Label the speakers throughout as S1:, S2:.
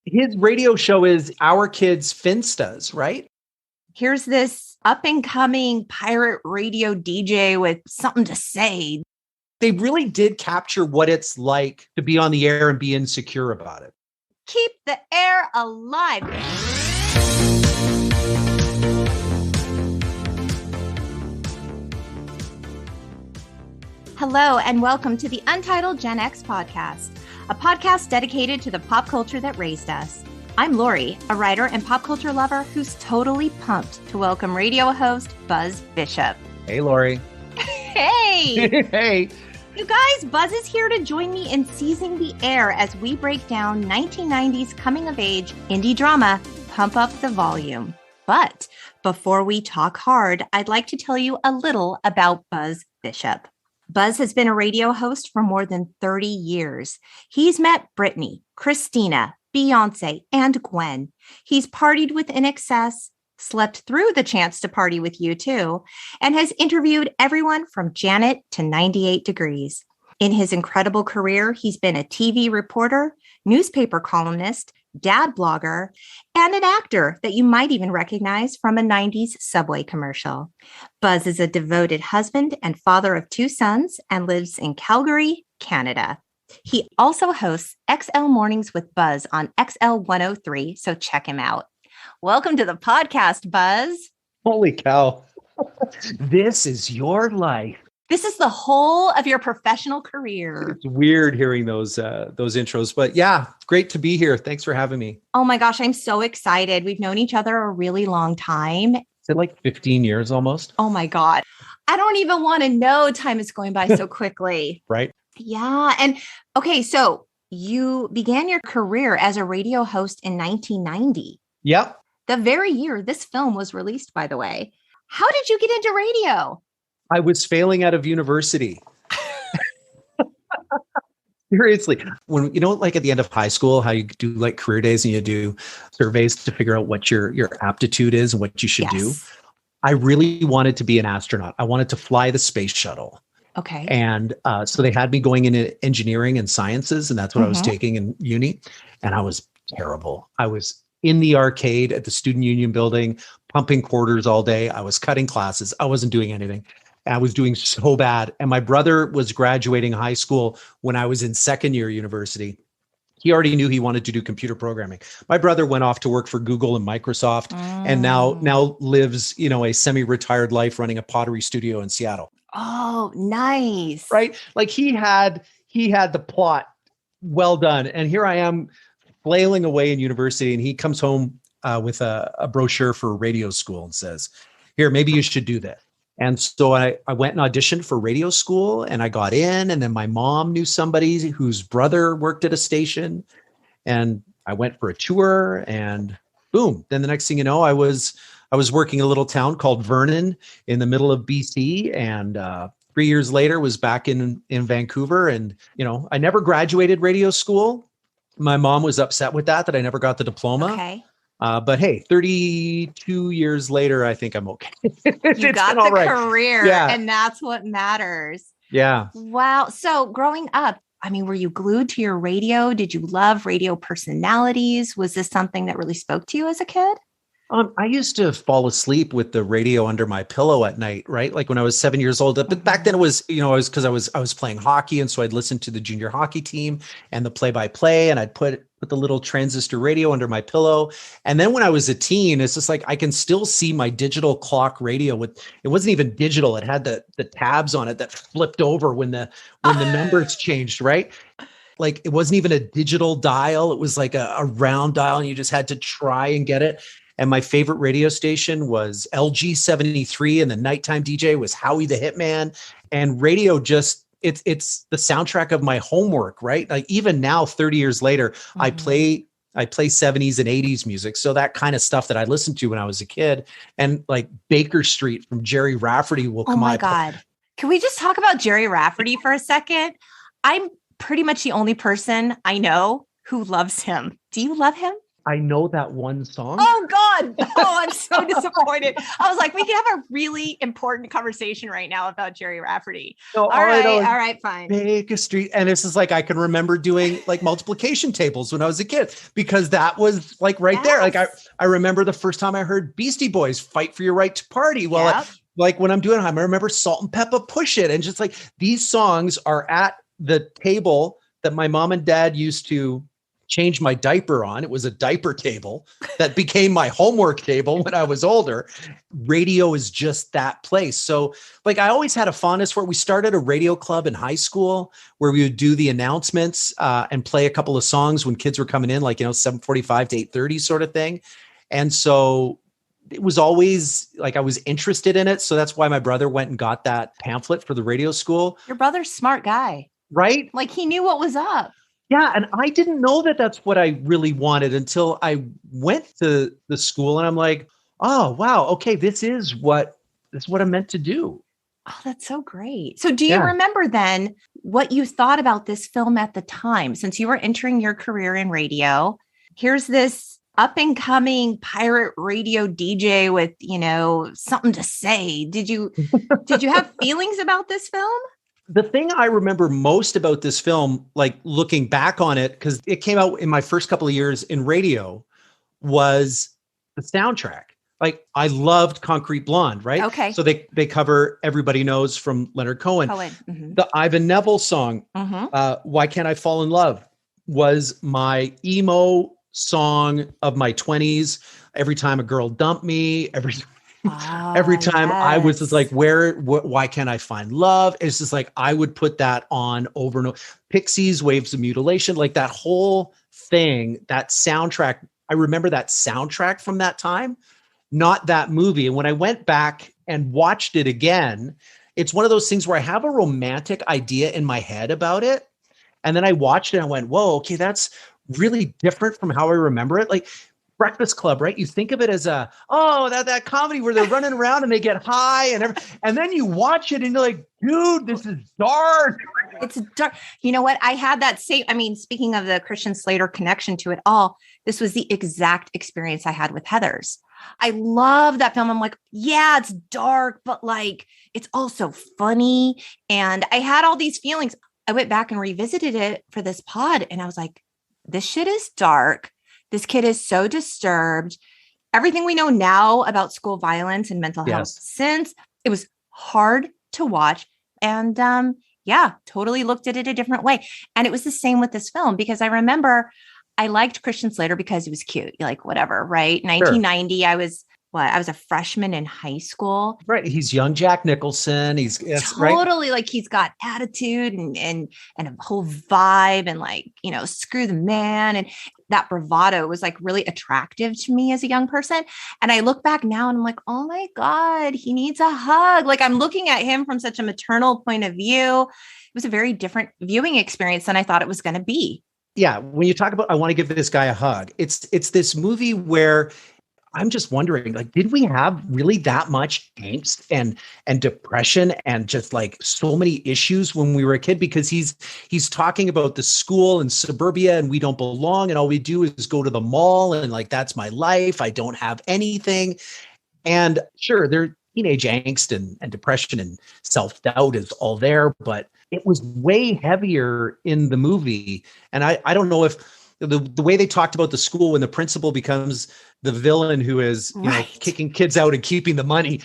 S1: His radio show is Our Kids Finstas, right?
S2: Here's this up-and-coming pirate radio DJ with something to say.
S1: They really did capture what it's like to be on the air and be insecure about it.
S2: Keep the air alive. Hello, and welcome to the Untitled Gen X Podcast, a podcast dedicated to the pop culture that raised us. I'm Lori, a writer and pop culture lover who's totally pumped to welcome radio host Buzz Bishop.
S1: Hey, Lori.
S2: Hey.
S1: Hey.
S2: You guys, Buzz is here to join me in seizing the air as we break down 1990s coming-of-age indie drama, Pump Up the Volume. But before we talk hard, I'd like to tell you a little about Buzz Bishop. Buzz has been a radio host for more than 30 years. He's met Britney, Christina, Beyonce, and Gwen. He's partied with INXS, slept through the chance to party with U2, and has interviewed everyone from Janet to 98 Degrees. In his incredible career, he's been a TV reporter, newspaper columnist, dad blogger, and an actor that you might even recognize from a 90s Subway commercial. Buzz is a devoted husband and father of 2 sons and lives in Calgary, Canada. He also hosts XL Mornings with Buzz on XL 103, so check him out. Welcome to the podcast, Buzz.
S1: Holy cow. This is your life.
S2: This is the whole of your professional career.
S1: It's weird hearing those intros, but yeah, great to be here. Thanks for having me.
S2: Oh my gosh, I'm so excited. We've known each other a really long time.
S1: Is it like 15 years almost?
S2: Oh my God. I don't even want to know. Time is going by so quickly.
S1: Right?
S2: Yeah. And okay, so you began your career as a radio host in 1990.
S1: Yep.
S2: The very year this film was released, by the way. How did you get into radio?
S1: I was failing out of university. Seriously. When, like at the end of high school, how you do like career days and you do surveys to figure out what your aptitude is and what you should do. I really wanted to be an astronaut. I wanted to fly the space shuttle.
S2: Okay.
S1: And so they had me going into engineering and sciences, and that's what I was taking in uni. And I was terrible. I was in the arcade at the Student Union building, pumping quarters all day. I was cutting classes. I wasn't doing anything. I was doing so bad. And my brother was graduating high school when I was in second year university. He already knew he wanted to do computer programming. My brother went off to work for Google and Microsoft and now lives, a semi-retired life running a pottery studio in Seattle.
S2: Oh, nice.
S1: Right? Like he had the plot well done. And here I am flailing away in university, and he comes home with a brochure for radio school and says, here, maybe you should do that. And so I went and auditioned for radio school, and I got in, and then my mom knew somebody whose brother worked at a station, and I went for a tour, and boom. Then the next thing you know, I was working in a little town called Vernon in the middle of BC, and 3 years later was back in Vancouver. And, I never graduated radio school. My mom was upset with that I never got the diploma.
S2: Okay.
S1: But hey, 32 years later, I think I'm okay.
S2: You got the career, and that's what matters.
S1: Yeah.
S2: Wow. So growing up, were you glued to your radio? Did you love radio personalities? Was this something that really spoke to you as a kid?
S1: I used to fall asleep with the radio under my pillow at night, right? Like when I was 7 years old. But back then it was, I was playing hockey, and so I'd listen to the junior hockey team and the play-by-play, and I'd put the little transistor radio under my pillow. And then when I was a teen, it's just like I can still see my digital clock radio it wasn't even digital. It had the tabs on it that flipped over when the numbers changed, right? Like it wasn't even a digital dial. It was like a round dial, and you just had to try and get it. And my favorite radio station was LG 73, and the nighttime DJ was Howie the Hitman. And radio it's the soundtrack of my homework, right? Like even now, 30 years later, I play 70s and 80s music. So that kind of stuff that I listened to when I was a kid, and like Baker Street from Jerry Rafferty will come on.
S2: Oh my God. Can we just talk about Jerry Rafferty for a second? I'm pretty much the only person I know who loves him. Do you love him?
S1: I know that one song.
S2: Oh God. Oh, I'm so disappointed. I was like, we could have a really important conversation right now about Jerry Rafferty.
S1: No,
S2: All right, fine.
S1: Baker Street. And this is like, I can remember doing like multiplication tables when I was a kid, because that was like right there. Like I remember the first time I heard Beastie Boys Fight for Your Right to Party. Well, like when I'm doing it, I remember Salt and Pepper Push It. And just like these songs are at the table that my mom and dad used to change my diaper on. It was a diaper table that became my homework table when I was older. Radio is just that place. So like I always had a fondness for it. We started a radio club in high school where we would do the announcements and play a couple of songs when kids were coming in, like, 7:45 to 8:30 sort of thing. And so it was always like I was interested in it. So that's why my brother went and got that pamphlet for the radio school.
S2: Your brother's a smart guy.
S1: Right?
S2: Like he knew what was up.
S1: Yeah. And I didn't know that that's what I really wanted until I went to the school and I'm like, oh, wow. Okay. This is what I'm meant to do.
S2: Oh, that's so great. So do you remember then what you thought about this film at the time, since you were entering your career in radio? Here's this up and coming pirate radio DJ with, something to say. Did you have feelings about this film?
S1: The thing I remember most about this film, like looking back on it, because it came out in my first couple of years in radio, was the soundtrack. Like I loved Concrete Blonde, right?
S2: Okay.
S1: So they cover Everybody Knows from Leonard Cohen.
S2: Mm-hmm.
S1: The Ivan Neville song, Why Can't I Fall in Love, was my emo song of my 20s. Every time a girl dumped me, every time I was just like, why can't I find love? It's just like, I would put that on over and over. Pixies, Waves of Mutilation, like that whole thing, that soundtrack. I remember that soundtrack from that time, not that movie. And when I went back and watched it again, it's one of those things where I have a romantic idea in my head about it. And then I watched it and I went, whoa, okay, that's really different from how I remember it. Like Breakfast Club, right? You think of it as that comedy where they're running around and they get high and then you watch it and you're like, dude, this is dark.
S2: It's dark. You know what? I had that same, speaking of the Christian Slater connection to it all, this was the exact experience I had with Heathers. I love that film. I'm like, yeah, it's dark, but like, it's also funny. And I had all these feelings. I went back and revisited it for this pod and I was like, this shit is dark. This kid is so disturbed. Everything we know now about school violence and mental health, since it was hard to watch. And totally looked at it a different way. And it was the same with this film, because I remember I liked Christian Slater because he was cute. Like whatever, right? 1990, sure. I was a freshman in high school.
S1: Right. He's young Jack Nicholson. He's
S2: totally like he's got attitude and a whole vibe and like, screw the man. And that bravado was like really attractive to me as a young person. And I look back now and I'm like, oh my God, he needs a hug. Like I'm looking at him from such a maternal point of view. It was a very different viewing experience than I thought it was going to be.
S1: Yeah. When you talk about, I want to give this guy a hug. It's this movie where I'm just wondering, like, did we have really that much angst and depression and just like so many issues when we were a kid? Because he's talking about the school and suburbia and we don't belong and all we do is go to the mall and like, that's my life. I don't have anything. And sure, there's teenage angst and depression and self-doubt is all there, but it was way heavier in the movie. And I don't know if the way they talked about the school when the principal becomes the villain who is kicking kids out and keeping the money,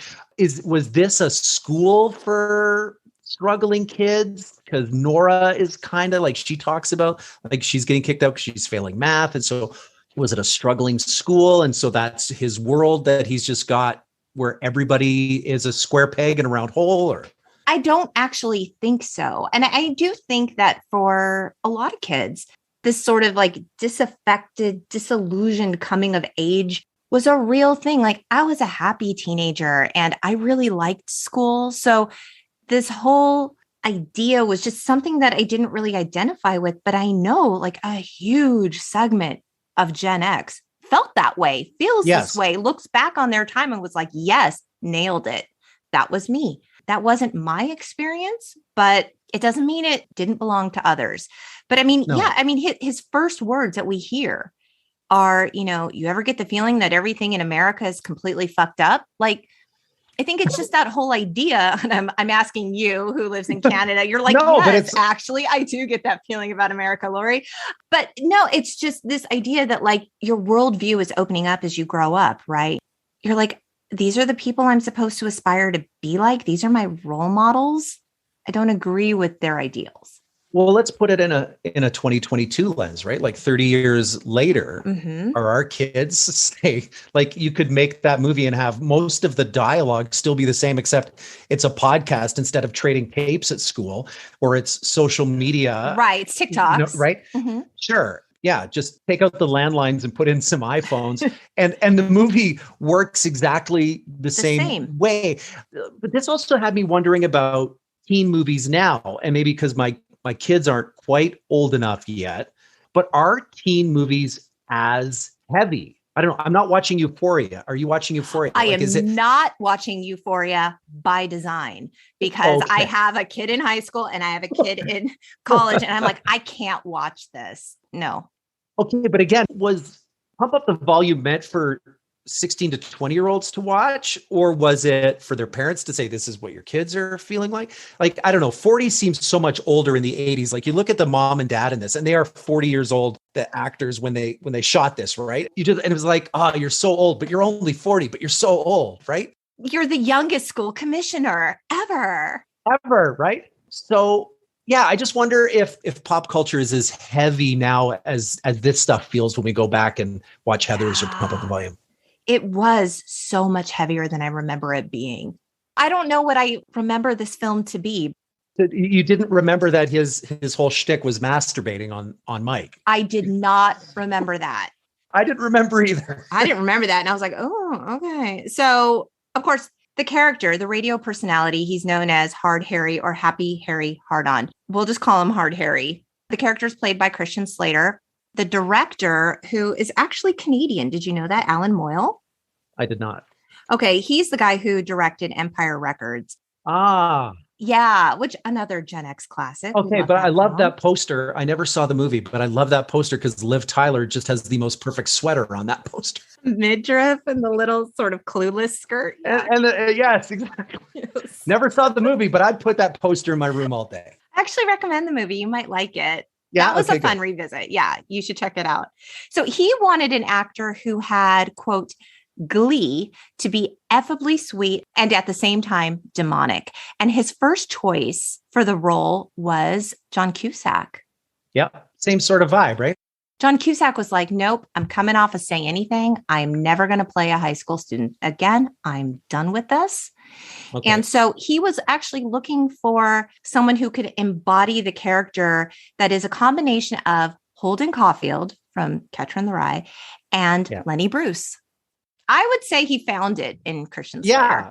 S1: was this a school for struggling kids? Because Nora is kind of like, she talks about like she's getting kicked out because she's failing math. And so was it a struggling school? And so that's his world that he's just got where everybody is a square peg in a round hole? Or
S2: I don't actually think so. And I do think that for a lot of kids, this sort of like disaffected, disillusioned coming of age was a real thing. Like I was a happy teenager and I really liked school. So this whole idea was just something that I didn't really identify with, but I know like a huge segment of Gen X felt that way, feels this way, looks back on their time and was like, yes, nailed it. That was me. That wasn't my experience, but it doesn't mean it didn't belong to others. But I mean, his first words that we hear are, you ever get the feeling that everything in America is completely fucked up? Like, I think it's just that whole idea. And I'm asking you who lives in Canada. You're like,
S1: No, but
S2: yes, actually, I do get that feeling about America, Lori. But no, it's just this idea that like your worldview is opening up as you grow up, right? You're like, these are the people I'm supposed to aspire to be like. These are my role models. I don't agree with their ideals.
S1: Well, let's put it in a 2022 lens, right? Like 30 years later, are our kids say, like, you could make that movie and have most of the dialogue still be the same, except it's a podcast instead of trading tapes at school, or it's social media.
S2: Right. It's TikToks.
S1: Right? Sure. Yeah. Just take out the landlines and put in some iPhones and the movie works exactly the same way. But this also had me wondering about teen movies now, and maybe because my kids aren't quite old enough yet, but are teen movies as heavy? I don't know. I'm not watching Euphoria. Are you watching Euphoria?
S2: I am not watching Euphoria by design, because I have a kid in high school and I have a kid in college, and I'm like, I can't watch this. No.
S1: Okay. But again, was Pump Up the Volume meant for 16 to 20-year-olds to watch, or was it for their parents to say, this is what your kids are feeling like? Like, I don't know, 40 seems so much older in the 80s. Like, you look at the mom and dad in this, and they are 40 years old, the actors, when they shot this, right? And it was like, you're so old, but you're only 40, but you're so old, right?
S2: You're the youngest school commissioner ever,
S1: right? So yeah, I just wonder if pop culture is as heavy now as this stuff feels when we go back and watch Heathers or Pump Up the Volume.
S2: It was so much heavier than I remember it being. I don't know what I remember this film to be.
S1: You didn't remember that his whole shtick was masturbating on Mike?
S2: I did not remember that.
S1: I didn't remember either.
S2: I didn't remember that. And I was like, oh, okay. So, of course, the character, the radio personality, he's known as Hard Harry or Happy Harry Hardon. We'll just call him Hard Harry. The character is played by Christian Slater. The director, who is actually Canadian. Did you know that? Alan Moyle?
S1: I did not.
S2: Okay. He's the guy who directed Empire Records. Yeah. Which another Gen X classic.
S1: Okay. But I love that poster. I never saw the movie, but I love that poster because Liv Tyler just has the most perfect sweater on that poster.
S2: Midriff and the little sort of clueless skirt.
S1: Yeah. Yes, exactly. Yes. Never saw the movie, but I'd put that poster in my room all day.
S2: I actually recommend the movie. You might like it.
S1: Yeah,
S2: that was a fun revisit. Yeah, you should check it out. So he wanted an actor who had, quote, glee to be effably sweet and at the same time demonic. And his first choice for the role was John Cusack.
S1: Yeah, same sort of vibe, right?
S2: John Cusack was like, nope, I'm coming off of Say Anything. I'm never going to play a high school student again. I'm done with this. Okay. And so he was actually looking for someone who could embody the character that is a combination of Holden Caulfield from Catcher in the Rye and Lenny Bruce. I would say he found it in Christian Slater.
S1: Yeah,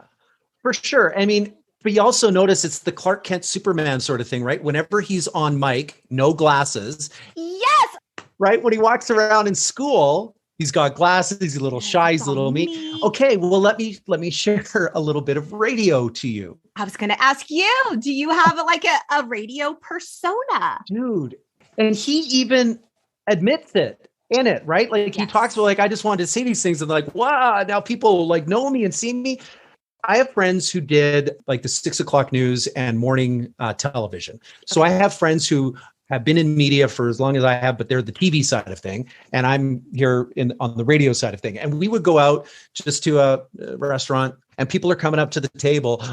S1: for sure. I mean, but you also notice it's the Clark Kent Superman sort of thing, right? Whenever he's on mic, no glasses.
S2: Yes.
S1: Right? When he walks around in school, he's got glasses, he's a little shy, he's a little me. Okay, well, let me share a little bit of radio to you.
S2: I was going to ask you, do you have like a radio persona?
S1: Dude, and he even admits it in it, right? Like he talks about like, I just wanted to say these things and like, wow, now people like know me and see me. I have friends who did like the 6 o'clock news and morning television. So I have friends who have been in media for as long as I have, but they're the TV side of thing. And I'm here on the radio side of thing. And we would go out just to a restaurant and people are coming up to the table,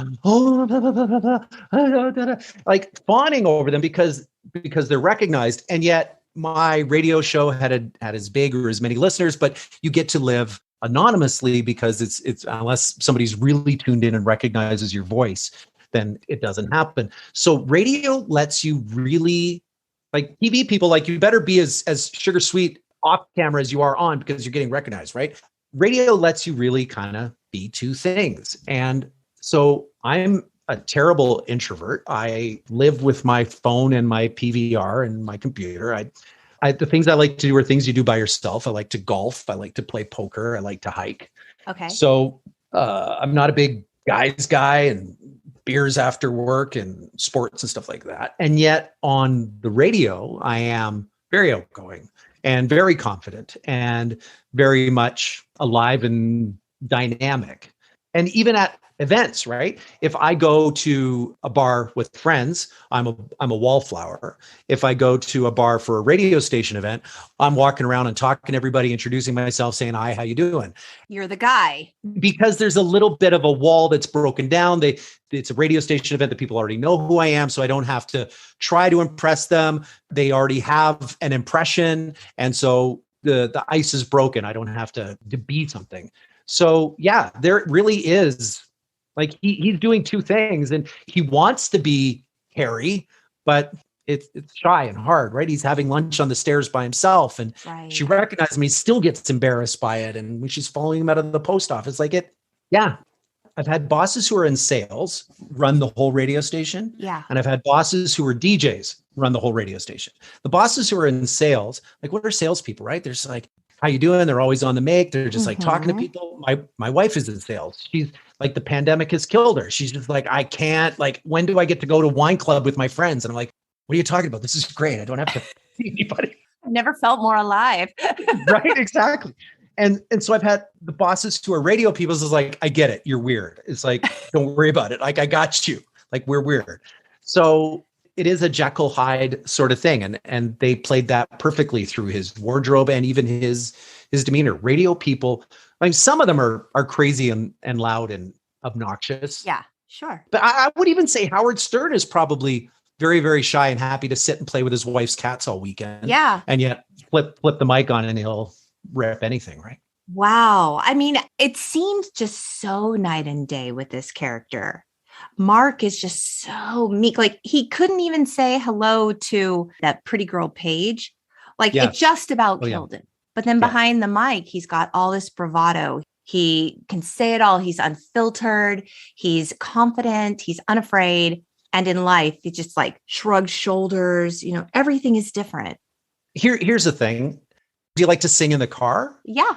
S1: like fawning over them because they're recognized. And yet my radio show had as big or as many listeners, but you get to live anonymously because it's unless somebody's really tuned in and recognizes your voice, then it doesn't happen. So radio lets you really, like TV people, like you better be as sugar sweet off camera as you are on because you're getting recognized, right? Radio lets you really kind of be two things. And so I'm a terrible introvert. I live with my phone and my PVR and my computer. The things I like to do are things you do by yourself. I like to golf. I like to play poker. I like to hike.
S2: Okay.
S1: So I'm not a big guys guy and beers after work and sports and stuff like that. And yet on the radio, I am very outgoing and very confident and very much alive and dynamic. And even at events, right? If I go to a bar with friends, I'm a wallflower. If I go to a bar for a radio station event, I'm walking around and talking to everybody, introducing myself, saying, hi, how you doing?
S2: You're the guy.
S1: Because there's a little bit of a wall that's broken down. It's a radio station event that people already know who I am, so I don't have to try to impress them. They already have an impression. And so the ice is broken. I don't have to be something. So yeah, there really is, like, he's doing two things, and he wants to be Harry, but it's shy and hard, right? He's having lunch on the stairs by himself, and she recognizes him. He still gets embarrassed by it. And when she's following him out of the post office, I've had bosses who are in sales run the whole radio station.
S2: Yeah.
S1: And I've had bosses who are DJs run the whole radio station. The bosses who are in sales, like, what are salespeople, right? They're just like, how you doing? They're always on the make. They're just like talking to people. My wife is in sales. She's like, the pandemic has killed her. She's just like, I can't, like, when do I get to go to wine club with my friends? And I'm like, what are you talking about? This is great. I don't have to see anybody.
S2: I've never felt more alive.
S1: Right, exactly. And so I've had the bosses who are radio people is like, I get it. You're weird. It's like, don't worry about it. Like, I got you. Like, we're weird. So it is a Jekyll Hyde sort of thing. And they played that perfectly through his wardrobe and even his demeanor. Radio people, I mean, some of them are crazy and loud and obnoxious.
S2: Yeah, sure.
S1: But I would even say Howard Stern is probably very, very shy and happy to sit and play with his wife's cats all weekend.
S2: Yeah.
S1: And yet flip the mic on and he'll rip anything, right?
S2: Wow. I mean, it seems just so night and day with this character. Mark is just so meek. Like, he couldn't even say hello to that pretty girl Paige. Like, it just about killed him. But then behind the mic, he's got all this bravado. He can say it all. He's unfiltered. He's confident. He's unafraid. And in life, he just like shrugs shoulders. You know, everything is different.
S1: Here's the thing. Do you like to sing in the car?
S2: Yeah.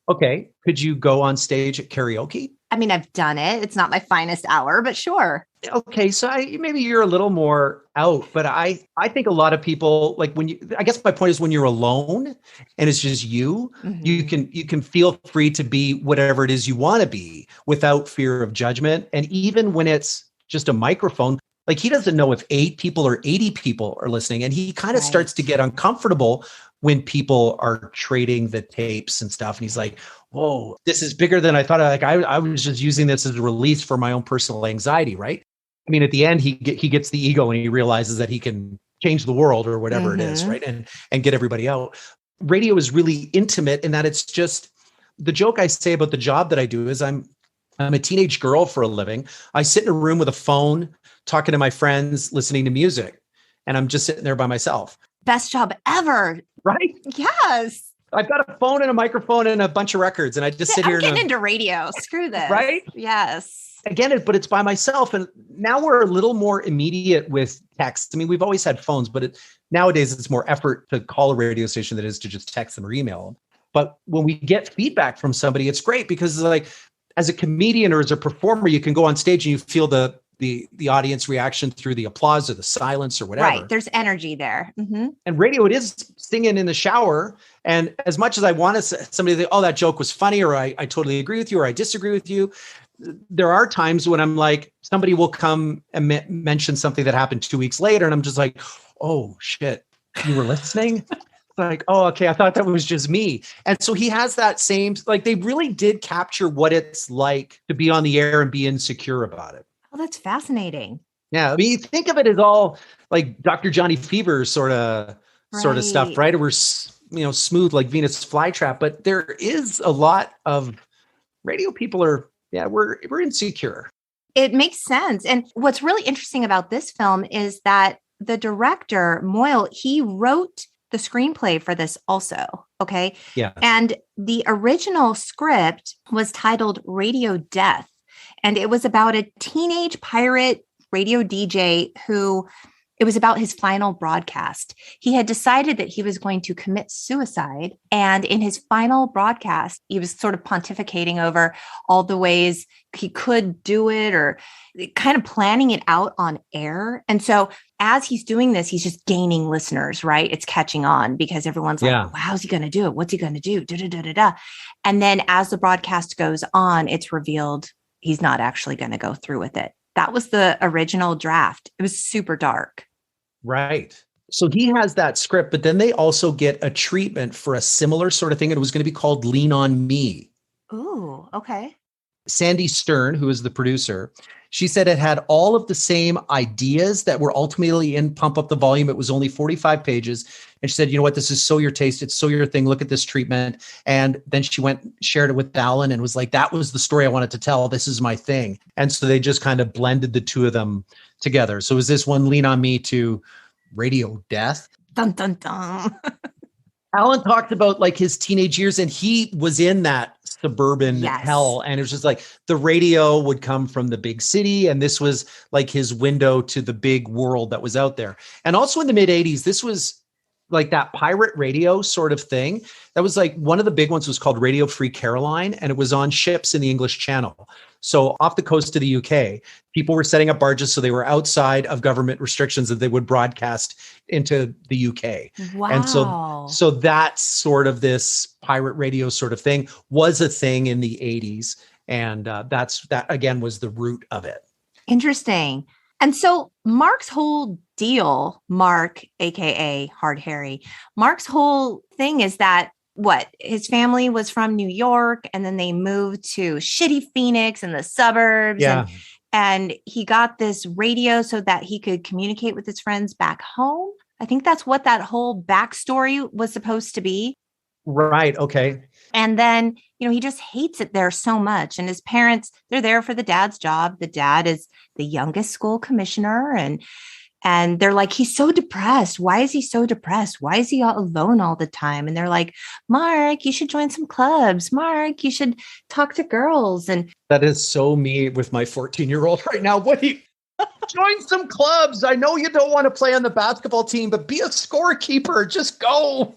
S1: Okay. Could you go on stage at karaoke?
S2: I mean, I've done it. It's not my finest hour, but sure.
S1: Okay. So maybe you're a little more out, but I think a lot of people, like, I guess my point is, when you're alone and it's just you, you can feel free to be whatever it is you want to be without fear of judgment. And even when it's just a microphone, like, he doesn't know if 8 people or 80 people are listening. And he kind of starts to get uncomfortable when people are trading the tapes and stuff. And he's like, whoa, this is bigger than I thought. Like, I was just using this as a release for my own personal anxiety, right? I mean, at the end, he gets the ego and he realizes that he can change the world or whatever it is, right? And get everybody out. Radio is really intimate in that it's just, the joke I say about the job that I do is I'm a teenage girl for a living. I sit in a room with a phone, talking to my friends, listening to music, and I'm just sitting there by myself.
S2: Best job ever.
S1: Right?
S2: Yes.
S1: I've got a phone and a microphone and a bunch of records, and I just sit here.
S2: I'm getting into radio. Screw this.
S1: Right?
S2: Yes.
S1: Again, but it's by myself. And now we're a little more immediate with text. I mean, we've always had phones, but nowadays it's more effort to call a radio station than it is to just text them or email them. But when we get feedback from somebody, it's great, because, like, as a comedian or as a performer, you can go on stage and you feel the audience reaction through the applause or the silence or whatever.
S2: Right. There's energy there. Mm-hmm.
S1: And radio, it is singing in the shower. And as much as I want to say, somebody to say, oh, that joke was funny, or I totally agree with you, or I disagree with you, there are times when I'm like, somebody will come and mention something that happened 2 weeks later. And I'm just like, oh shit, you were listening? Like, oh, okay, I thought that was just me. And so he has that same, like, they really did capture what it's like to be on the air and be insecure about it.
S2: Oh, that's fascinating.
S1: Yeah. I mean, you think of it as all like Dr. Johnny Fever sort of stuff, right? We're, smooth like Venus flytrap, but there is a lot of radio people we're insecure.
S2: It makes sense. And what's really interesting about this film is that the director, Moyle, he wrote the screenplay for this also. Okay.
S1: Yeah.
S2: And the original script was titled Radio Death. And it was about a teenage pirate radio DJ who It was about his final broadcast. He had decided that he was going to commit suicide. And in his final broadcast, he was sort of pontificating over all the ways he could do it, or kind of planning it out on air. And so as he's doing this, he's just gaining listeners, right? It's catching on because everyone's like, well, how's he going to do it? What's he going to do? Da, da, da, da, da. And then as the broadcast goes on, it's revealed he's not actually going to go through with it. That was the original draft. It was super dark.
S1: Right. So he has that script, but then they also get a treatment for a similar sort of thing. It was going to be called Lean on Me.
S2: Ooh, okay.
S1: Sandy Stern, who is the producer, she said it had all of the same ideas that were ultimately in Pump Up the Volume. It was only 45 pages. And she said, you know what, this is so your taste. It's so your thing. Look at this treatment. And then she went, shared it with Alan and was like, that was the story I wanted to tell. This is my thing. And so they just kind of blended the two of them together. So is this one Lean on Me to Radio Death?
S2: Dun, dun, dun.
S1: Alan talked about like his teenage years, and he was in that suburban hell. And it was just like the radio would come from the big city. And this was like his window to the big world that was out there. And also in the mid 80s, this was like that pirate radio sort of thing. That was like one of the big ones was called Radio Free Caroline. And it was on ships in the English Channel. So off the coast of the UK, people were setting up barges so they were outside of government restrictions that they would broadcast into the UK.
S2: Wow.
S1: And so that's sort of this pirate radio sort of thing was a thing in the 80s. And that again was the root of it.
S2: Interesting. And so Mark's whole deal, Mark, AKA Hard Harry, Mark's whole thing is that his family was from New York, and then they moved to shitty Phoenix in the suburbs.
S1: Yeah.
S2: And he got this radio so that he could communicate with his friends back home. I think that's what that whole backstory was supposed to be.
S1: Right. Okay.
S2: And then, he just hates it there so much. And his parents, they're there for the dad's job. The dad is the youngest school commissioner. And they're like, he's so depressed. Why is he so depressed? Why is he all alone all the time? And they're like, Mark, you should join some clubs. Mark, you should talk to girls. And
S1: that is so me with my 14-year-old right now. What do you join some clubs? I know you don't want to play on the basketball team, but be a scorekeeper. Just go.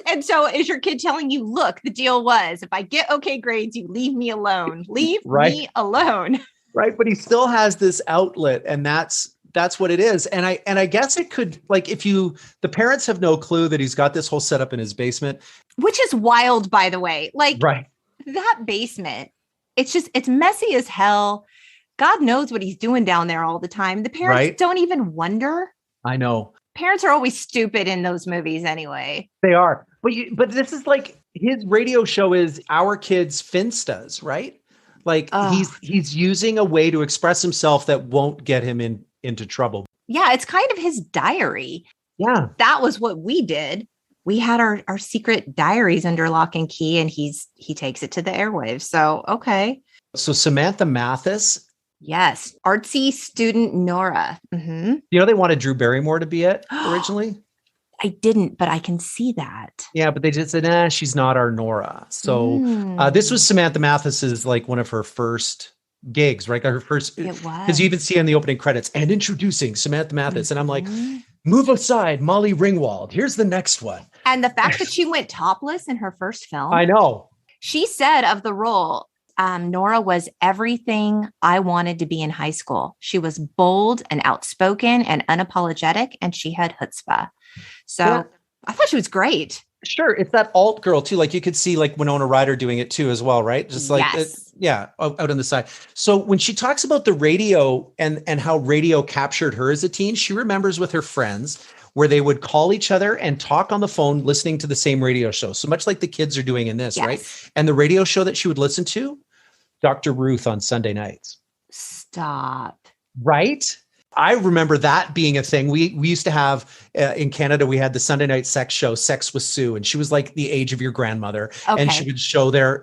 S2: And so is your kid telling you, look, the deal was if I get okay grades, you leave me alone. Leave me alone.
S1: Right. But he still has this outlet, and that's what it is. And I guess it could, like, the parents have no clue that he's got this whole setup in his basement.
S2: Which is wild, by the way. Like
S1: right.
S2: That basement, it's messy as hell. God knows what he's doing down there all the time. The parents don't even wonder.
S1: I know.
S2: Parents are always stupid in those movies anyway.
S1: They are. But this is like his radio show is Our Kids Finstas, right? Like he's using a way to express himself that won't get him into trouble.
S2: Yeah, it's kind of his diary.
S1: Yeah.
S2: That was what we did. We had our secret diaries under lock and key, and he takes it to the airwaves. So, okay.
S1: So Samantha Mathis.
S2: Yes. Artsy student Nora. Mm-hmm.
S1: They wanted Drew Barrymore to be it originally?
S2: I didn't, but I can see that.
S1: Yeah, but they just said, she's not our Nora. So this was Samantha Mathis's, like one of her first gigs, right? Her first,
S2: it was.
S1: Because you even see in the opening credits, and introducing Samantha Mathis. And I'm like, move aside, Molly Ringwald. Here's the next one.
S2: And the fact that she went topless in her first film.
S1: I know.
S2: She said of the role, Nora was everything I wanted to be in high school. She was bold and outspoken and unapologetic, and she had chutzpah. So I thought she was great.
S1: Sure. It's that alt girl too. Like you could see like Winona Ryder doing it too as well, right? Just like, out on the side. So when she talks about the radio and how radio captured her as a teen, she remembers with her friends where they would call each other and talk on the phone, listening to the same radio show. So much like the kids are doing in this, right? And the radio show that she would listen to, Dr. Ruth on Sunday nights.
S2: Stop.
S1: Right? I remember that being a thing. We used to have in Canada, we had the Sunday night sex show, Sex with Sue. And she was like the age of your grandmother. Okay. And she would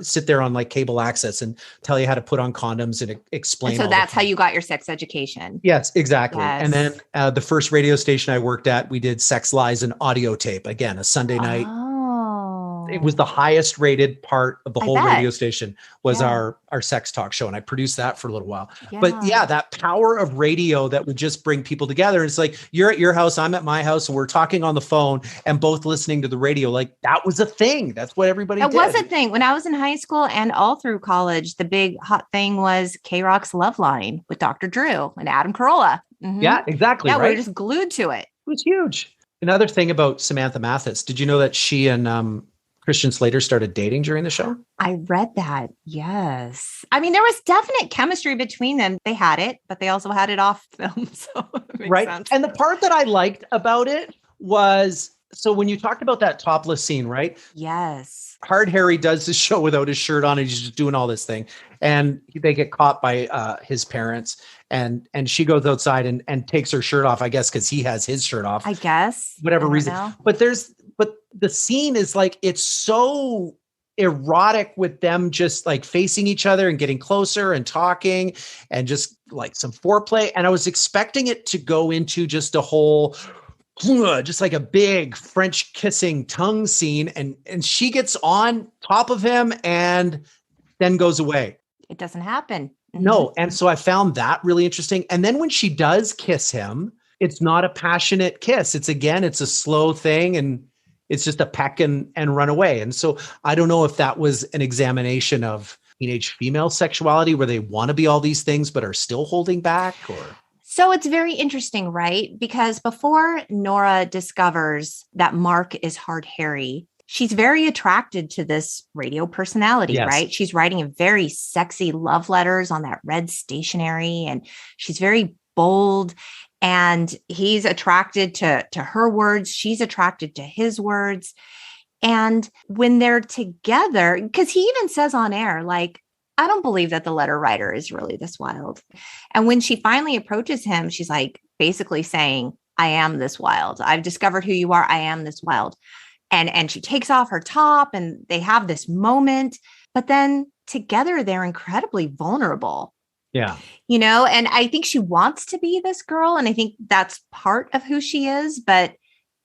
S1: sit there on like cable access and tell you how to put on condoms and explain.
S2: And so that's how you got your sex education.
S1: Yes, exactly.
S2: Yes.
S1: And then the first radio station I worked at, we did Sex Lies and audio tape. Again, a Sunday night.
S2: Oh.
S1: It was the highest rated part of the whole radio station was our sex talk show. And I produced that for a little while. Yeah. But yeah, that power of radio that would just bring people together. It's like, you're at your house, I'm at my house, and we're talking on the phone and both listening to the radio. Like, that was a thing. That's what everybody did.
S2: It was a thing. When I was in high school and all through college, the big hot thing was K-Rock's Love Line with Dr. Drew and Adam Carolla. Mm-hmm.
S1: Yeah, exactly.
S2: Yeah,
S1: right?
S2: we were just glued to it.
S1: It was huge. Another thing about Samantha Mathis, did you know that she and Christian Slater started dating during the show?
S2: I read that. Yes. I mean, there was definite chemistry between them. They had it, but they also had it off film. So it makes sense.
S1: And the part that I liked about it was, so when you talked about that topless scene, right?
S2: Yes.
S1: Hard Harry does the show without his shirt on and he's just doing all this thing. And they get caught by his parents and she goes outside and takes her shirt off, I guess, because he has his shirt off.
S2: I guess.
S1: Whatever reason. Know. But the scene is like, it's so erotic with them just like facing each other and getting closer and talking and just like some foreplay. And I was expecting it to go into just a whole, just like a big French kissing tongue scene. And she gets on top of him and then goes away.
S2: It doesn't happen. Mm-hmm.
S1: No. And so I found that really interesting. And then when she does kiss him, it's not a passionate kiss. It's a slow thing. And it's just a peck and run away. And so I don't know if that was an examination of teenage female sexuality where they want to be all these things, but are still holding back or...
S2: So it's very interesting, right? Because before Nora discovers that Mark is Hard Harry, she's very attracted to this radio personality, yes. Right? She's writing very sexy love letters on that red stationery, and she's very bold, and he's attracted to her words. She's attracted to his words. And when they're together, because he even says on air, like, I don't believe that the letter writer is really this wild. And when she finally approaches him, she's like basically saying, I am this wild. I've discovered who you are. I am this wild. And she takes off her top and they have this moment, but then together they're incredibly vulnerable.
S1: Yeah.
S2: You know, and I think she wants to be this girl. And I think that's part of who she is. But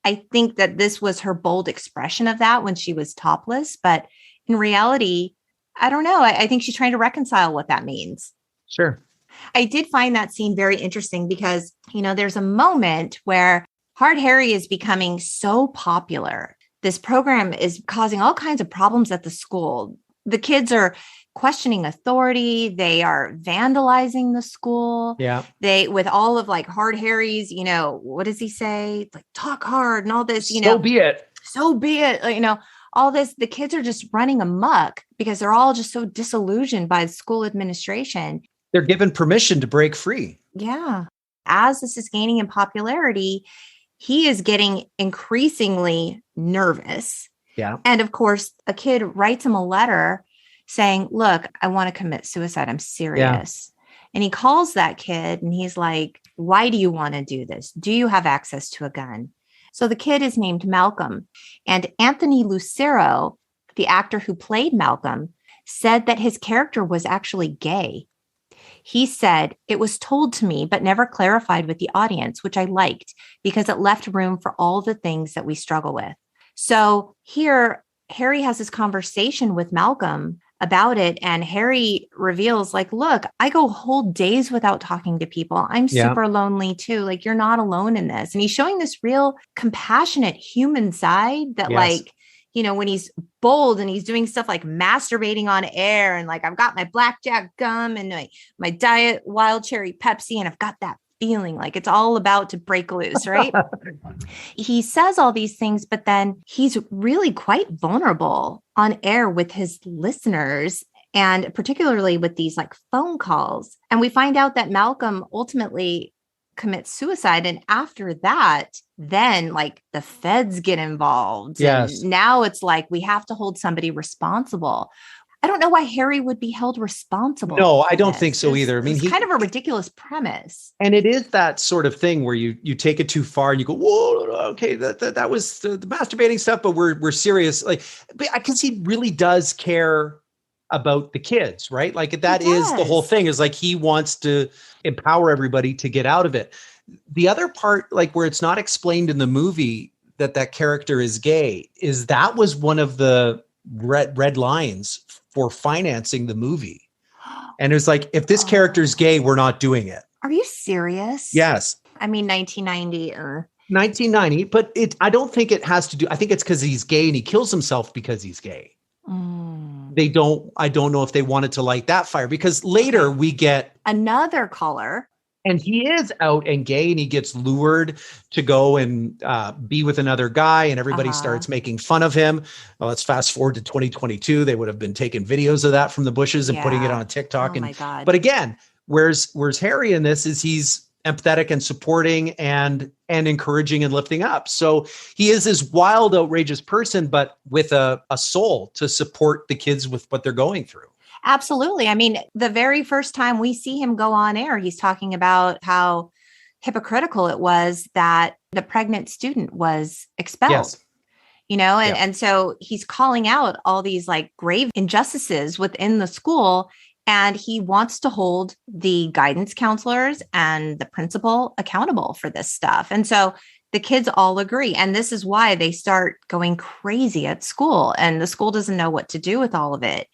S2: I think that this was her bold expression of that when she was topless. But in reality, I don't know. I think she's trying to reconcile what that means.
S1: Sure.
S2: I did find that scene very interesting because, you know, there's a moment where Hard Harry is becoming so popular. This program is causing all kinds of problems at the school. The kids are questioning authority. They are vandalizing the school.
S1: Yeah.
S2: With all of like Hard Harry's, you know, what does he say? Like talk hard and all this, you know.
S1: So be it.
S2: So be it. You know, all this, the kids are just running amok because they're all just so disillusioned by the school administration.
S1: They're given permission to break free.
S2: Yeah. As this is gaining in popularity, he is getting increasingly nervous.
S1: Yeah.
S2: And of course, a kid writes him a letter saying, look, I want to commit suicide. I'm serious. Yeah. And he calls that kid and he's like, why do you want to do this? Do you have access to a gun? So the kid is named Malcolm, and Anthony Lucero, the actor who played Malcolm, said that his character was actually gay. He said, it was told to me, but never clarified with the audience, which I liked because it left room for all the things that we struggle with. So here, Harry has this conversation with Malcolm about it. And Harry reveals like, look, I go whole days without talking to people. I'm super lonely too. Like, you're not alone in this. And he's showing this real compassionate human side that like, you know, when he's bold and he's doing stuff like masturbating on air and like, I've got my blackjack gum and my diet wild cherry Pepsi, and I've got that feeling like it's all about to break loose, right? He says all these things, but then he's really quite vulnerable on air with his listeners, and particularly with these like phone calls. And we find out that Malcolm ultimately commits suicide. And after that, then like the feds get involved.
S1: Yes.
S2: And now it's like, we have to hold somebody responsible. I don't know why Harry would be held responsible.
S1: No, I don't think so either. I mean,
S2: it's kind of a ridiculous premise.
S1: And it is that sort of thing where you take it too far and you go, whoa, okay, that was the masturbating stuff, but we're serious. Like, because he really does care about the kids, right? Like that is the whole thing, is like he wants to empower everybody to get out of it. The other part, like where it's not explained in the movie, that character is gay is that was one of the red lines for financing the movie. And it was like, if this character's gay, we're not doing it.
S2: Are you serious?
S1: Yes.
S2: I mean, 1990.
S1: 1990, but I don't think it has to do, I think it's because he's gay and he kills himself because he's gay. I don't know if they wanted to light that fire, because later we get
S2: another caller.
S1: And he is out and gay, and he gets lured to go and be with another guy, and everybody starts making fun of him. Well, let's fast forward to 2022. They would have been taking videos of that from the bushes and putting it on TikTok.
S2: My God.
S1: But again, where's Harry in this is he's empathetic and supporting and encouraging and lifting up. So he is this wild, outrageous person, but with a soul to support the kids with what they're going through.
S2: Absolutely. I mean, the very first time we see him go on air, he's talking about how hypocritical it was that the pregnant student was expelled.
S1: Yes.
S2: And so he's calling out all these like grave injustices within the school, and he wants to hold the guidance counselors and the principal accountable for this stuff. And so the kids all agree. And this is why they start going crazy at school, and the school doesn't know what to do with all of it.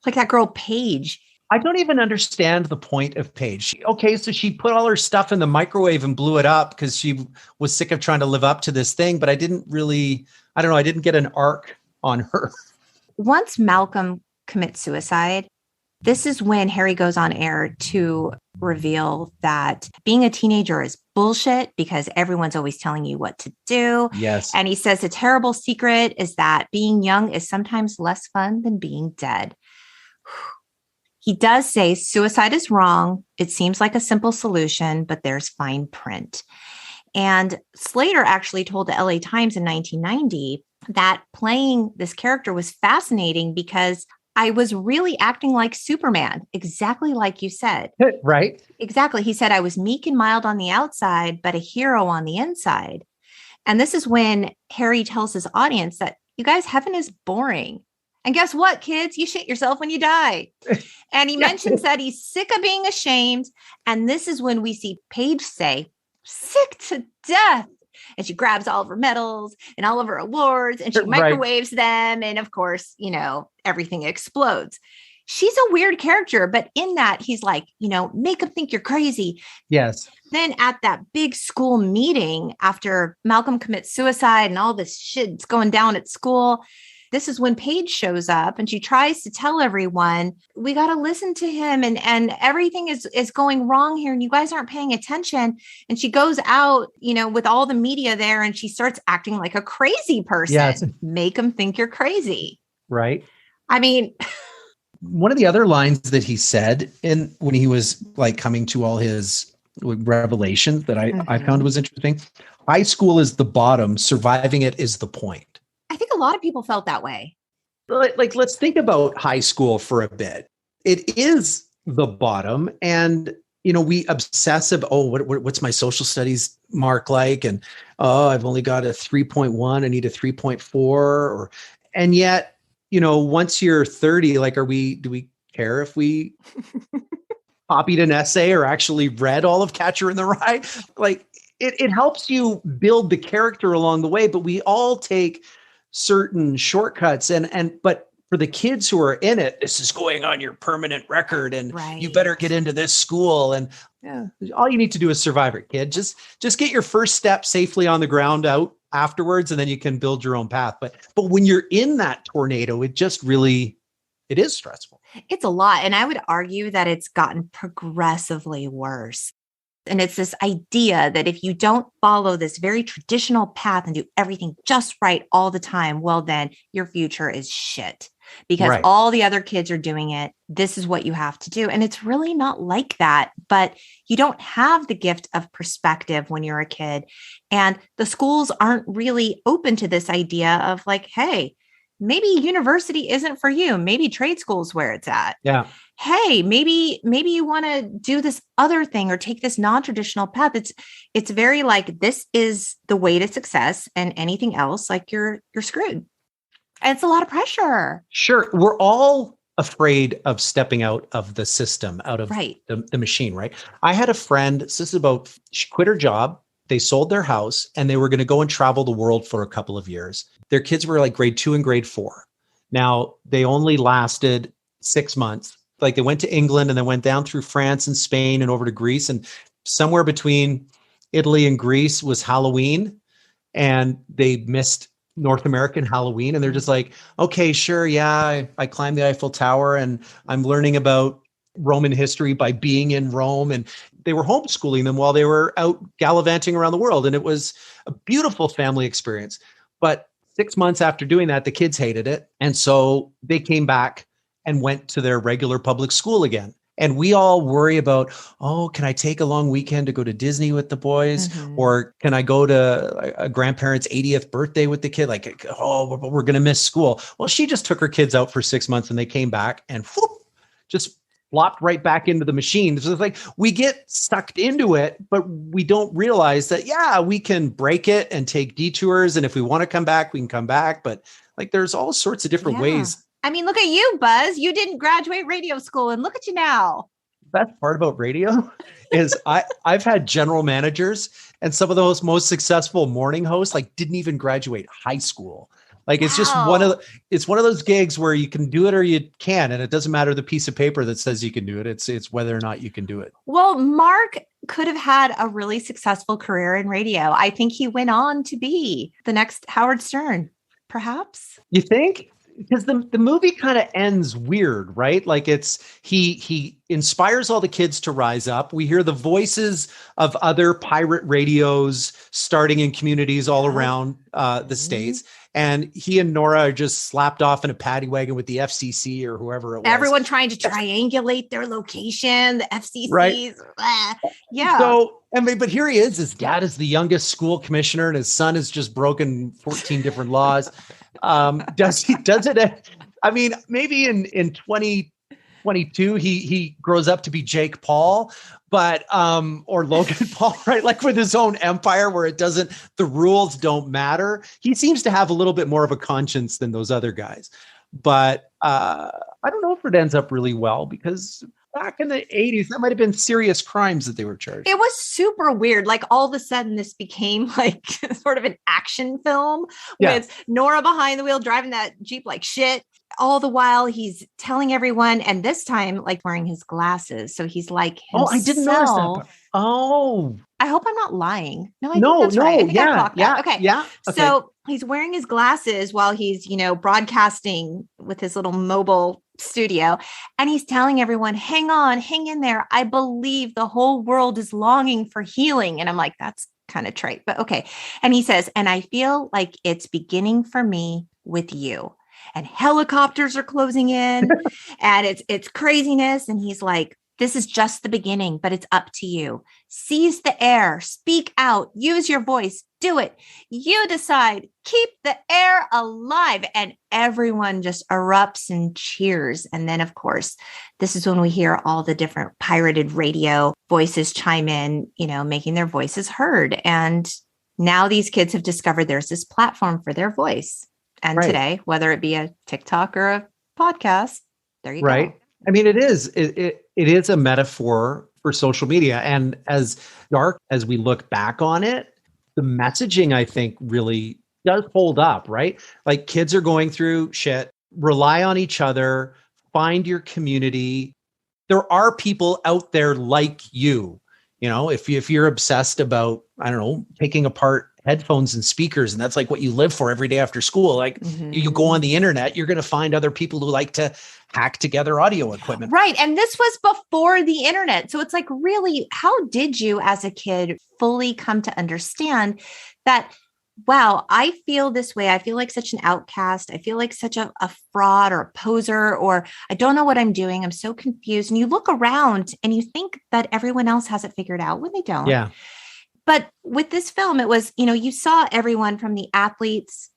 S2: Like that girl, Paige.
S1: I don't even understand the point of Paige. So she put all her stuff in the microwave and blew it up because she was sick of trying to live up to this thing. But I didn't get an arc on her.
S2: Once Malcolm commits suicide, this is when Harry goes on air to reveal that being a teenager is bullshit because everyone's always telling you what to do.
S1: Yes.
S2: And he says the terrible secret is that being young is sometimes less fun than being dead. He does say suicide is wrong. It seems like a simple solution, but there's fine print. And Slater actually told the LA Times in 1990 that playing this character was fascinating because I was really acting like Superman, exactly like you said.
S1: Right.
S2: Exactly. He said, I was meek and mild on the outside, but a hero on the inside. And this is when Harry tells his audience that, you guys, heaven is boring. And guess what, kids? You shit yourself when you die. And he mentions that he's sick of being ashamed. And this is when we see Paige say, sick to death. And she grabs all of her medals and all of her awards and she microwaves them. And of course, everything explodes. She's a weird character, but in that he's like, make them think you're crazy.
S1: Yes.
S2: Then at that big school meeting after Malcolm commits suicide and all this shit's going down at school, this is when Paige shows up and she tries to tell everyone, we got to listen to him and everything is going wrong here and you guys aren't paying attention. And she goes out, with all the media there and she starts acting like a crazy person.
S1: Yes.
S2: Make them think you're crazy.
S1: Right.
S2: I mean,
S1: one of the other lines that he said when he was like coming to all his revelations that I found was interesting. High school is the bottom. Surviving it is the point.
S2: I think a lot of people felt that way.
S1: Like, let's think about high school for a bit. It is the bottom. And, we obsess about, what's my social studies mark like? And, I've only got a 3.1. I need a 3.4. And yet, once you're 30, like, do we care if we copied an essay or actually read all of Catcher in the Rye? Like, it helps you build the character along the way, but we all take certain shortcuts but for the kids who are in it, this is going on your permanent record and you better get into this school. And all you need to do is survive it, kid. Just get your first step safely on the ground out afterwards, and then you can build your own path. But when you're in that tornado, it is stressful.
S2: It's a lot. And I would argue that it's gotten progressively worse. And it's this idea that if you don't follow this very traditional path and do everything just right all the time, well, then your future is shit because all the other kids are doing it. This is what you have to do. And it's really not like that, but you don't have the gift of perspective when you're a kid. And the schools aren't really open to this idea of like, hey, maybe university isn't for you. Maybe trade school's where it's at.
S1: Yeah.
S2: Hey, maybe you want to do this other thing or take this non-traditional path. It's very like, this is the way to success, and anything else, like you're screwed. And it's a lot of pressure.
S1: Sure. We're all afraid of stepping out of the system, out of
S2: the
S1: machine, right? I had a friend, she quit her job. they sold their house and they were going to go and travel the world for a couple of years. Their kids were like grade 2 and grade 4. Now, they only lasted 6 months. Like they went to England and then went down through France and Spain and over to Greece. And somewhere between Italy and Greece was Halloween. And they missed North American Halloween. And they're just like, okay, sure. Yeah, I climbed the Eiffel Tower and I'm learning about Roman history by being in Rome. And they were homeschooling them while they were out gallivanting around the world. And it was a beautiful family experience. But 6 months after doing that, the kids hated it. And so they came back and went to their regular public school again. And we all worry about, oh, can I take a long weekend to go to Disney with the boys? Mm-hmm. Or can I go to a grandparent's 80th birthday with the kid? Like, oh, we're going to miss school. Well, she just took her kids out for 6 months and they came back and whoop, just flopped right back into the machine. So it's like we get sucked into it, but we don't realize that, yeah, we can break it and take detours. And if we want to come back, we can come back. But like there's all sorts of different ways.
S2: I mean, look at you, Buzz. You didn't graduate radio school and look at you now.
S1: Best part about radio is I've had general managers and some of the most successful morning hosts like didn't even graduate high school. Like it's just one of those gigs where you can do it or you can, and it doesn't matter the piece of paper that says you can do it. It's whether or not you can do it.
S2: Well, Mark could have had a really successful career in radio. I think he went on to be the next Howard Stern, perhaps.
S1: You think? Because the movie kind of ends weird, right? Like he inspires all the kids to rise up. We hear the voices of other pirate radios starting in communities all around the States. And he and Nora are just slapped off in a paddy wagon with the FCC or whoever it was.
S2: Everyone trying to triangulate their location, the FCC's.
S1: Right.
S2: Yeah.
S1: So, but here he is. His dad is the youngest school commissioner and his son has just broken 14 different laws. Does it? I mean, maybe in 2022, he grows up to be Jake Paul, but, or Logan Paul, right? Like with his own empire where the rules don't matter. He seems to have a little bit more of a conscience than those other guys, but, I don't know if it ends up really well because back in the 80s, that might've been serious crimes that they were charged.
S2: It was super weird. Like all of a sudden this became like sort of an action film with Nora behind the wheel, driving that Jeep like shit. All the while he's telling everyone, and this time like wearing his glasses. So he's like himself.
S1: Oh, I didn't notice that. Oh,
S2: I hope I'm not lying. No, I think that's right. I think I clocked that. Okay.
S1: Yeah. Okay.
S2: So he's wearing his glasses while he's, broadcasting with his little mobile studio. And he's telling everyone, hang on, hang in there. I believe the whole world is longing for healing. And I'm like, that's kind of trite, but okay. And he says, and I feel like it's beginning for me with you. And helicopters are closing in and it's craziness. And he's like, this is just the beginning, but it's up to you. Seize the air, speak out, use your voice, do it. You decide, keep the air alive. And everyone just erupts and cheers. And then, of course, this is when we hear all the different pirated radio voices chime in, making their voices heard. And now these kids have discovered there's this platform for their voice. And today, whether it be a TikTok or a podcast, there you go. Right.
S1: I mean, it is a metaphor for social media. And as dark as we look back on it, the messaging, I think, really does hold up, right? Like kids are going through shit, rely on each other, find your community. There are people out there like you. If you're obsessed about, I don't know, taking apart headphones and speakers, and that's like what you live for every day after school. Like you go on the internet, you're going to find other people who like to hack together audio equipment.
S2: Right. And this was before the internet. So it's like, really, how did you as a kid fully come to understand that, wow, I feel this way. I feel like such an outcast. I feel like such a fraud or a poser, or I don't know what I'm doing. I'm so confused. And you look around and you think that everyone else has it figured out when they don't.
S1: Yeah.
S2: But with this film, it was, you saw everyone from the athletes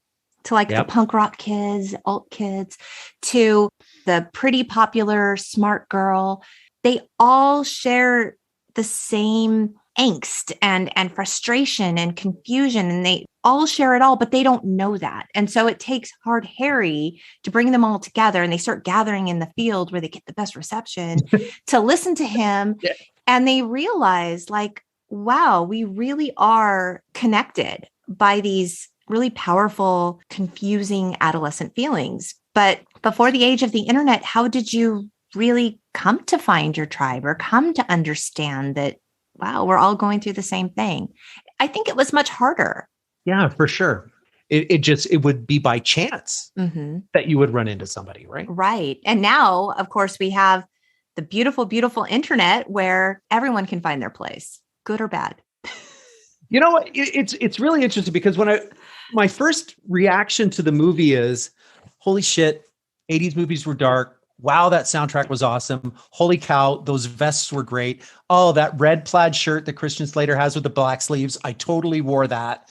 S2: to like the punk rock kids, alt kids, to the pretty popular smart girl. They all share the same angst and frustration and confusion, and they all share it all, but they don't know that. And so it takes Hard Harry to bring them all together, and they start gathering in the field where they get the best reception to listen to him. Yeah. And they realize, like, wow, we really are connected by these really powerful, confusing adolescent feelings. But before the age of the internet, how did you really come to find your tribe or come to understand that, wow, we're all going through the same thing? I think it was much harder.
S1: Yeah, for sure. It would be by chance that you would run into somebody, right?
S2: Right. And now, of course, we have the beautiful, beautiful internet where everyone can find their place, good or bad.
S1: You know what? It's really interesting because my first reaction to the movie is, holy shit, 80s movies were dark. Wow, that soundtrack was awesome. Holy cow, those vests were great. Oh, that red plaid shirt that Christian Slater has with the black sleeves. I totally wore that.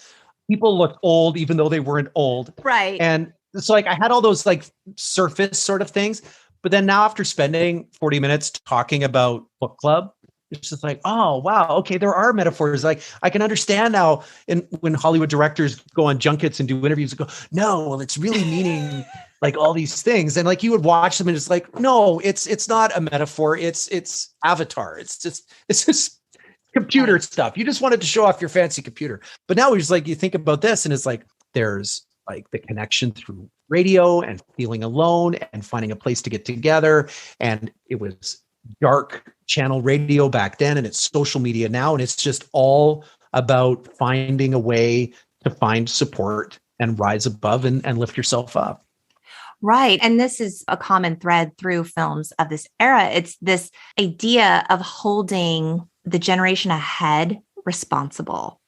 S1: People looked old, even though they weren't old.
S2: Right.
S1: And so like I had all those like surface sort of things. But then now after spending 40 minutes talking about book club, it's just like, oh, wow. Okay. There are metaphors. Like I can understand now when Hollywood directors go on junkets and do interviews and go, no, well, it's really meaning like all these things. And like you would watch them and it's like, no, it's not a metaphor. It's Avatar. It's just computer stuff. You just wanted to show off your fancy computer. But now it's like, you think about this and it's like, there's like the connection through radio and feeling alone and finding a place to get together. And it was dark channel radio back then, and it's social media now. And it's just all about finding a way to find support and rise above and lift yourself up.
S2: Right. And this is a common thread through films of this era. It's this idea of holding the generation ahead responsible.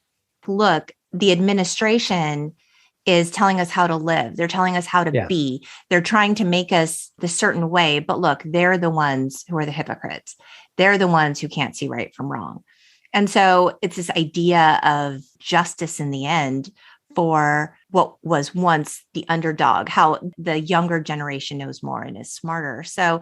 S2: Look, the administration is telling us how to live. They're telling us how to be. They're trying to make us the certain way. But look, they're the ones who are the hypocrites. They're the ones who can't see right from wrong. And so it's this idea of justice in the end for what was once the underdog, how the younger generation knows more and is smarter. So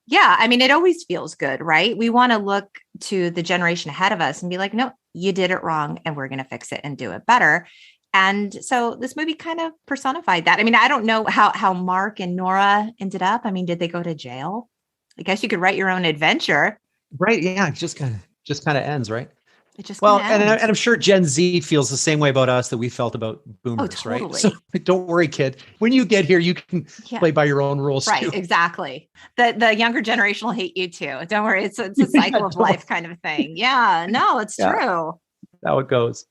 S2: yeah, I mean, it always feels good, right? We want to look to the generation ahead of us and be like, no, you did it wrong and we're going to fix it and do it better. And so this movie kind of personified that. I mean, I don't know how Mark and Nora ended up. I mean, did they go to jail? I guess you could write your own adventure.
S1: Right. Yeah. It just kind of ends, right?
S2: It just
S1: and I'm sure Gen Z feels the same way about us that we felt about boomers,
S2: totally.
S1: right? So don't worry, kid. When you get here, you can play by your own rules.
S2: Right,
S1: too.
S2: Exactly. The younger generation will hate you too. Don't worry. It's a cycle of life kind of thing. Yeah, no, it's true.
S1: That's how it goes.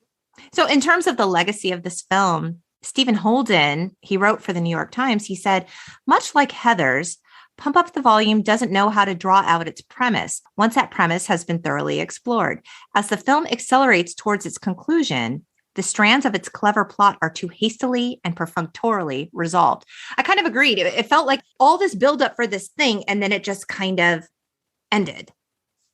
S2: So in terms of the legacy of this film, Stephen Holden, he wrote for the New York Times, he said, much like Heathers, Pump Up the Volume doesn't know how to draw out its premise once that premise has been thoroughly explored. As the film accelerates towards its conclusion, the strands of its clever plot are too hastily and perfunctorily resolved. I kind of agreed. It felt like all this buildup for this thing, and then it just kind of ended.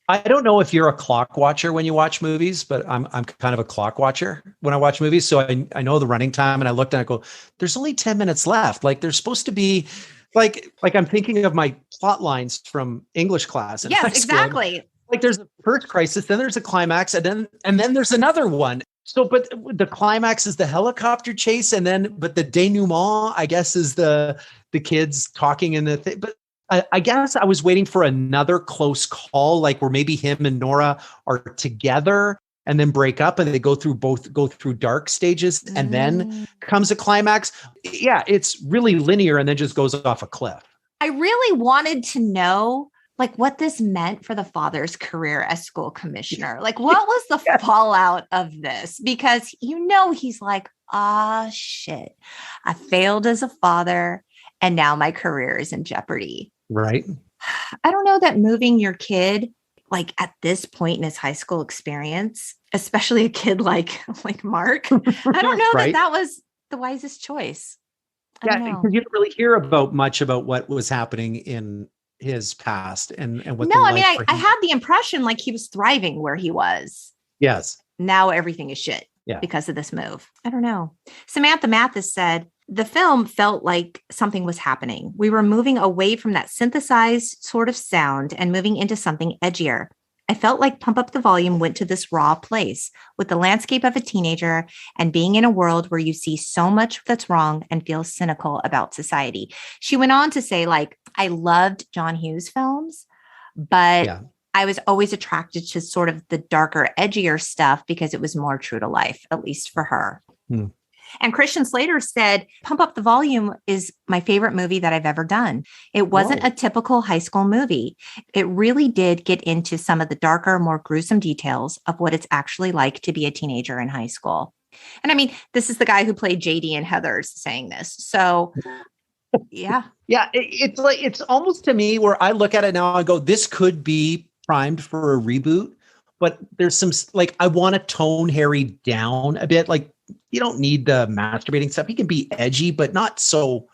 S1: I don't know if you're a clock watcher when you watch movies, but I'm kind of a clock watcher when I watch movies. So I know the running time, and I looked and I go, there's only 10 minutes left. Like there's supposed to be like I'm thinking of my plot lines from English class.
S2: Yes, exactly.
S1: Like there's a first crisis, then there's a climax, and then there's another one. So, but the climax is the helicopter chase, but the denouement, I guess, is the kids talking in the thing. But I guess I was waiting for another close call, like where maybe him and Nora are together and then break up and they go through dark stages and then comes a climax. Yeah, it's really linear and then just goes off a cliff.
S2: I really wanted to know like what this meant for the father's career as school commissioner. Like what was the fallout of this? Because he's like, shit, I failed as a father and now my career is in jeopardy.
S1: Right.
S2: I don't know that moving your kid like at this point in his high school experience, especially a kid like Mark, I don't know that was the wisest choice.
S1: Yeah, because you don't really hear much about what was happening in his past and what.
S2: No, I mean, I had the impression like he was thriving where he was.
S1: Yes.
S2: Now everything is shit because of this move. I don't know. Samantha Mathis said, the film felt like something was happening. We were moving away from that synthesized sort of sound and moving into something edgier. I felt like Pump Up the Volume went to this raw place with the landscape of a teenager and being in a world where you see so much that's wrong and feel cynical about society. She went on to say, like, I loved John Hughes films, but I was always attracted to sort of the darker, edgier stuff because it was more true to life, at least for her. And Christian Slater said, Pump Up the Volume is my favorite movie that I've ever done. It wasn't a typical high school movie. It really did get into some of the darker, more gruesome details of what it's actually like to be a teenager in high school. And I mean, this is the guy who played JD in Heathers saying this. So yeah.
S1: Yeah. It's like, it's almost to me where I look at it now and go, this could be primed for a reboot, but there's some, like, I want to tone Harry down a bit. Like, you don't need the masturbating stuff. He can be edgy, but not so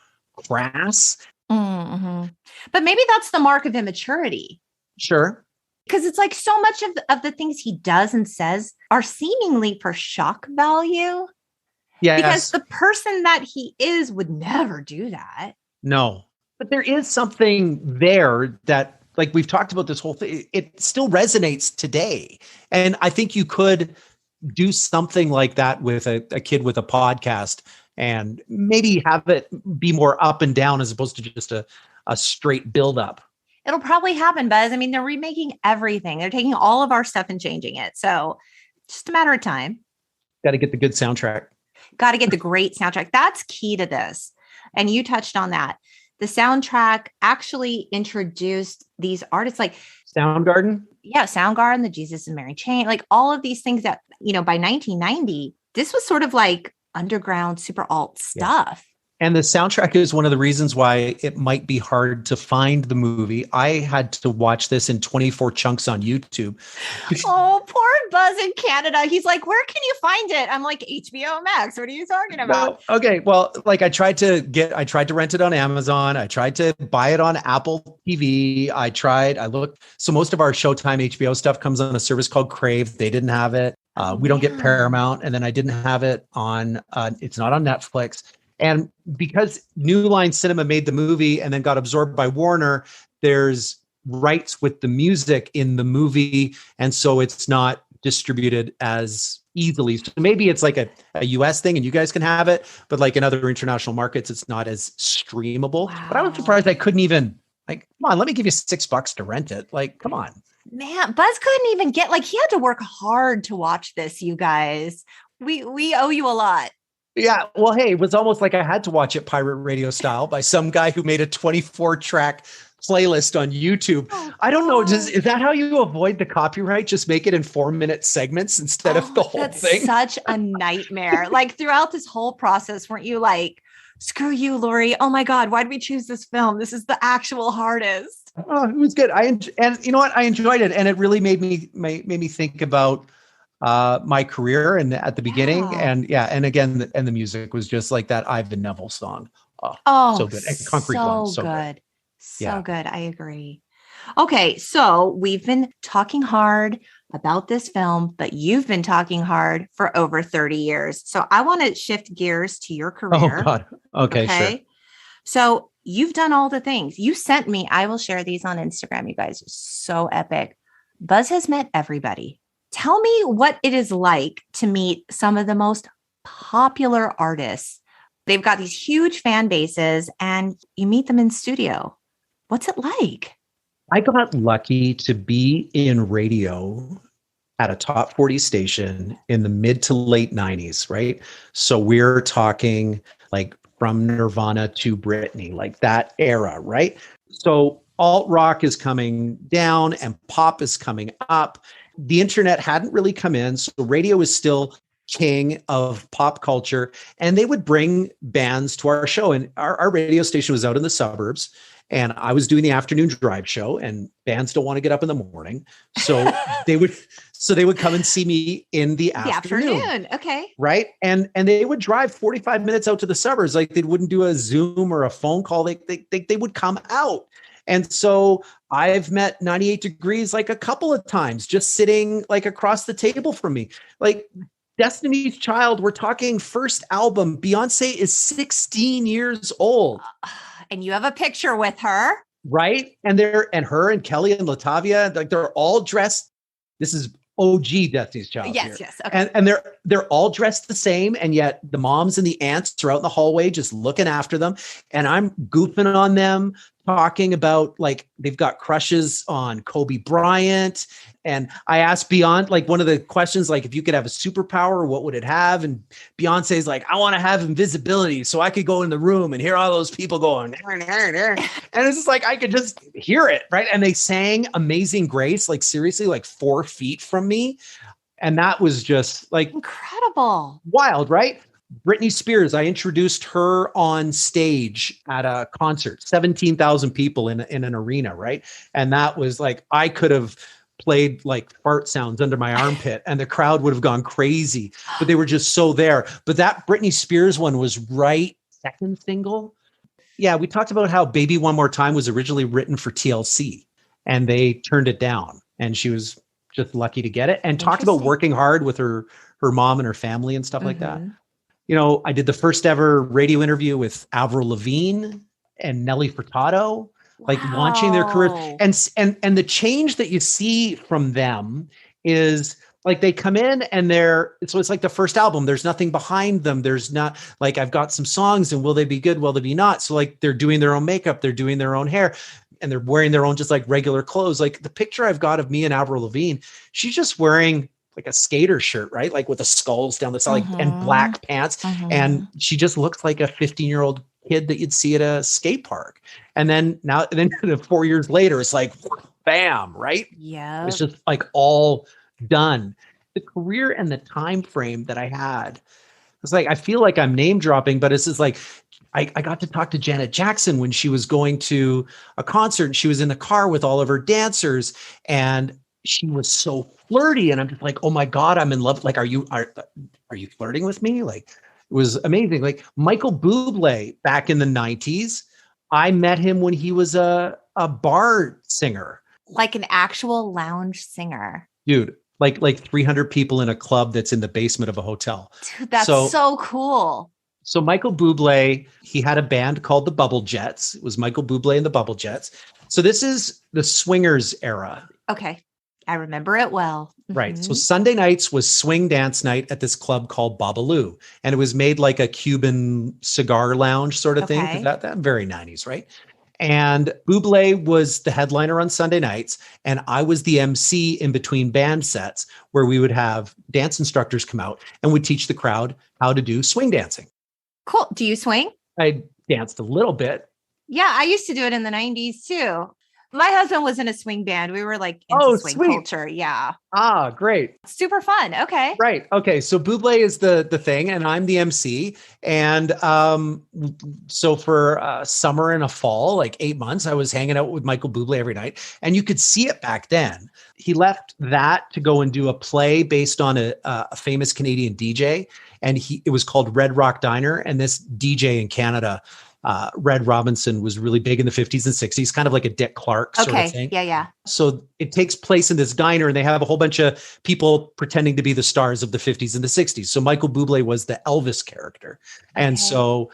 S1: crass.
S2: Mm-hmm. But maybe that's the mark of immaturity.
S1: Sure.
S2: Because it's like so much of the things he does and says are seemingly for shock value.
S1: Yeah.
S2: Because the person that he is would never do that.
S1: No. But there is something there that, like, we've talked about this whole thing. It still resonates today. And I think you could do something like that with a kid with a podcast and maybe have it be more up and down as opposed to just a straight build up.
S2: It'll probably happen, Buzz. I mean, they're remaking everything. They're taking all of our stuff and changing it. So just a matter of time.
S1: Got to get the good soundtrack.
S2: Got to get the great soundtrack. That's key to this. And you touched on that. The soundtrack actually introduced these artists like
S1: Soundgarden.
S2: Yeah, Soundgarden, the Jesus and Mary Chain, like all of these things that, you know, by 1990, this was sort of like underground, super alt stuff.
S1: And the soundtrack is one of the reasons why it might be hard to find the movie. I had to watch this in 24 chunks on YouTube.
S2: Oh, poor Buzz in Canada. He's like, where can you find it? I'm like, HBO Max. What are you talking about?
S1: No. Okay. Well, like I tried to rent it on Amazon. I tried to buy it on Apple TV. I looked. So most of our Showtime HBO stuff comes on a service called Crave. They didn't have it. We don't get Paramount. And then I didn't have it on, it's not on Netflix. And because New Line Cinema made the movie and then got absorbed by Warner, there's rights with the music in the movie. And so it's not distributed as easily. So maybe it's like a US thing and you guys can have it, but like in other international markets, it's not as streamable. Wow. But I was surprised I couldn't even, like, come on, let me give you $6 to rent it. Like, come on.
S2: Man, Buzz couldn't even get, like, he had to work hard to watch this, you guys. We owe you a lot.
S1: Yeah. Well, hey, it was almost like I had to watch it pirate radio style by some guy who made a 24-track playlist on YouTube. Oh, I don't know. Is that how you avoid the copyright? Just make it in 4-minute segments instead of the whole thing?
S2: That's such a nightmare. Like throughout this whole process, weren't you like, screw you, Lori. Oh my God, why did we choose this film? This is the actual hardest.
S1: Oh, it was good. And you know what? I enjoyed it. And it really made me think about my career and at the beginning. And and again, and the music was just like that Ivan Neville song. Oh, so good. And Concrete Blonde, so good.
S2: So good. I agree. Okay. So we've been talking hard about this film, but you've been talking hard for over 30 years. So I want to shift gears to your career.
S1: Oh God. Okay. Sure.
S2: So you've done all the things you sent me. I will share these on Instagram. You guys are so epic. Buzz has met everybody. Tell me what it is like to meet some of the most popular artists. They've got these huge fan bases and you meet them in studio. What's it like?
S1: I got lucky to be in radio at a top 40 station in the mid to late 90s, right? So we're talking like from Nirvana to Britney, like that era, right? So alt rock is coming down and pop is coming up. The internet hadn't really come in, so radio is still king of pop culture. And they would bring bands to our show. And our radio station was out in the suburbs. And I was doing the afternoon drive show, and bands don't want to get up in the morning. So they would come and see me in the afternoon.
S2: Okay.
S1: Right. And they would drive 45 minutes out to the suburbs. Like they wouldn't do a Zoom or a phone call. They would come out. And so I've met 98 Degrees like a couple of times, just sitting like across the table from me. Like Destiny's Child, we're talking first album. Beyonce is 16 years old.
S2: And you have a picture with her.
S1: Right. And her and Kelly and Latavia, like they're all dressed. This is OG Destiny's Child.
S2: Yes,
S1: here.
S2: yes. Okay.
S1: And they're all dressed the same. And yet the moms and the aunts are out in the hallway just looking after them. And I'm goofing on them, talking about like they've got crushes on Kobe Bryant. And I asked Beyonce, like one of the questions, like if you could have a superpower, what would it have? And Beyonce's like, I want to have invisibility so I could go in the room and hear all those people going, and it's just like, I could just hear it. Right. And they sang Amazing Grace, like seriously, like 4 feet from me. And that was just like
S2: incredible.
S1: Wild, right? Britney Spears, I introduced her on stage at a concert, 17,000 people in an arena, right? And that was like, I could have played like fart sounds under my armpit and the crowd would have gone crazy, but they were just so there. But that Britney Spears one was right second single. Yeah, we talked about how Baby One More Time was originally written for TLC and they turned it down and she was just lucky to get it, and talked about working hard with her mom and her family and stuff like that. You know, I did the first ever radio interview with Avril Lavigne and Nelly Furtado, like launching their careers. And the change that you see from them is like they come in and so it's like the first album. There's nothing behind them. There's not like, I've got some songs and will they be good? Will they be not? So like they're doing their own makeup, they're doing their own hair, and they're wearing their own just like regular clothes. Like the picture I've got of me and Avril Lavigne, she's just wearing like a skater shirt, right? Like with the skulls down the side, like, and black pants. And she just looks like a 15-year-old kid that you'd see at a skate park. And then 4 years later, it's like, bam, right?
S2: Yeah.
S1: It's just like all done. The career and the time frame that I had, it's like, I feel like I'm name dropping, but it's just like, I got to talk to Janet Jackson when she was going to a concert and she was in the car with all of her dancers and she was so flirty. And I'm just like, oh my God, I'm in love. Like, are you flirting with me? Like, it was amazing. Like Michael Bublé back in the 90s, I met him when he was a bar singer.
S2: Like an actual lounge singer.
S1: Dude, like 300 people in a club that's in the basement of a hotel.
S2: Dude, that's so cool.
S1: So Michael Bublé, he had a band called the Bubble Jets. It was Michael Bublé and the Bubble Jets. So this is the swingers era.
S2: Okay. I remember it well.
S1: Right. So Sunday nights was swing dance night at this club called Babalu. And it was made like a Cuban cigar lounge sort of thing. That very 90s, right? And Bublé was the headliner on Sunday nights. And I was the MC in between band sets where we would have dance instructors come out and would teach the crowd how to do swing dancing.
S2: Cool. Do you swing?
S1: I danced a little bit.
S2: Yeah, I used to do it in the 90s too. My husband was in a swing band. We were like into swing culture. Yeah.
S1: Ah, great.
S2: Super fun. Okay.
S1: Right. Okay. So Bublé is the thing and I'm the MC. And so for a summer and a fall, like 8 months, I was hanging out with Michael Bublé every night. And you could see it back then. He left that to go and do a play based on a famous Canadian DJ. And it was called Red Rock Diner. And this DJ in Canada, Red Robinson, was really big in the 50s and 60s, kind of like a Dick Clark sort of thing.
S2: Yeah.
S1: So it takes place in this diner and they have a whole bunch of people pretending to be the stars of the 50s and the 60s. So Michael Bublé was the Elvis character. And so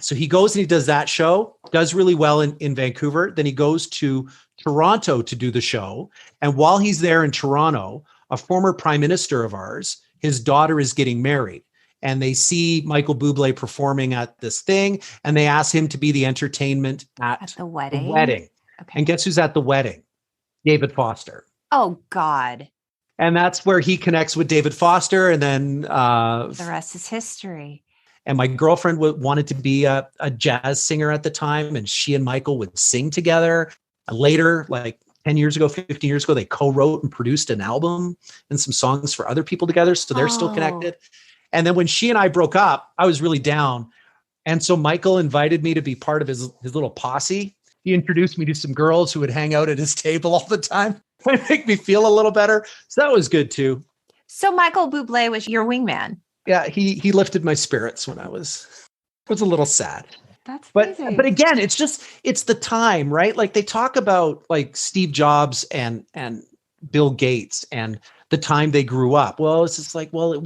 S1: he goes and he does that show, does really well in Vancouver. Then he goes to Toronto to do the show. And while he's there in Toronto, a former prime minister of ours, his daughter is getting married. And they see Michael Bublé performing at this thing, and they ask him to be the entertainment at the wedding. Okay. And guess who's at the wedding? David Foster.
S2: Oh, God.
S1: And that's where he connects with David Foster, and then
S2: the rest is history.
S1: And my girlfriend wanted to be a jazz singer at the time, and she and Michael would sing together. And later, like 10 years ago, 15 years ago, they co-wrote and produced an album and some songs for other people together, so they're still connected. And then when she and I broke up, I was really down. And so Michael invited me to be part of his little posse. He introduced me to some girls who would hang out at his table all the time to make me feel a little better. So that was good too.
S2: So Michael Bublé was your wingman.
S1: Yeah, he lifted my spirits when I was a little sad.
S2: That's
S1: amazing. But again, it's the time, right? Like they talk about like Steve Jobs and Bill Gates and the time they grew up. Well, it's just like, well, it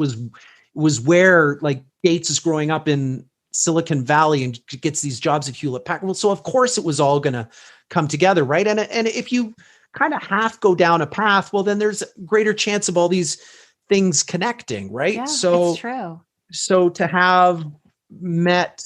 S1: was where like Gates is growing up in Silicon Valley and gets these jobs at Hewlett Packard. Well, so of course it was all going to come together, right? And if you kind of half go down a path, well, then there's a greater chance of all these things connecting, right?
S2: Yeah,
S1: so
S2: it's true.
S1: So to have met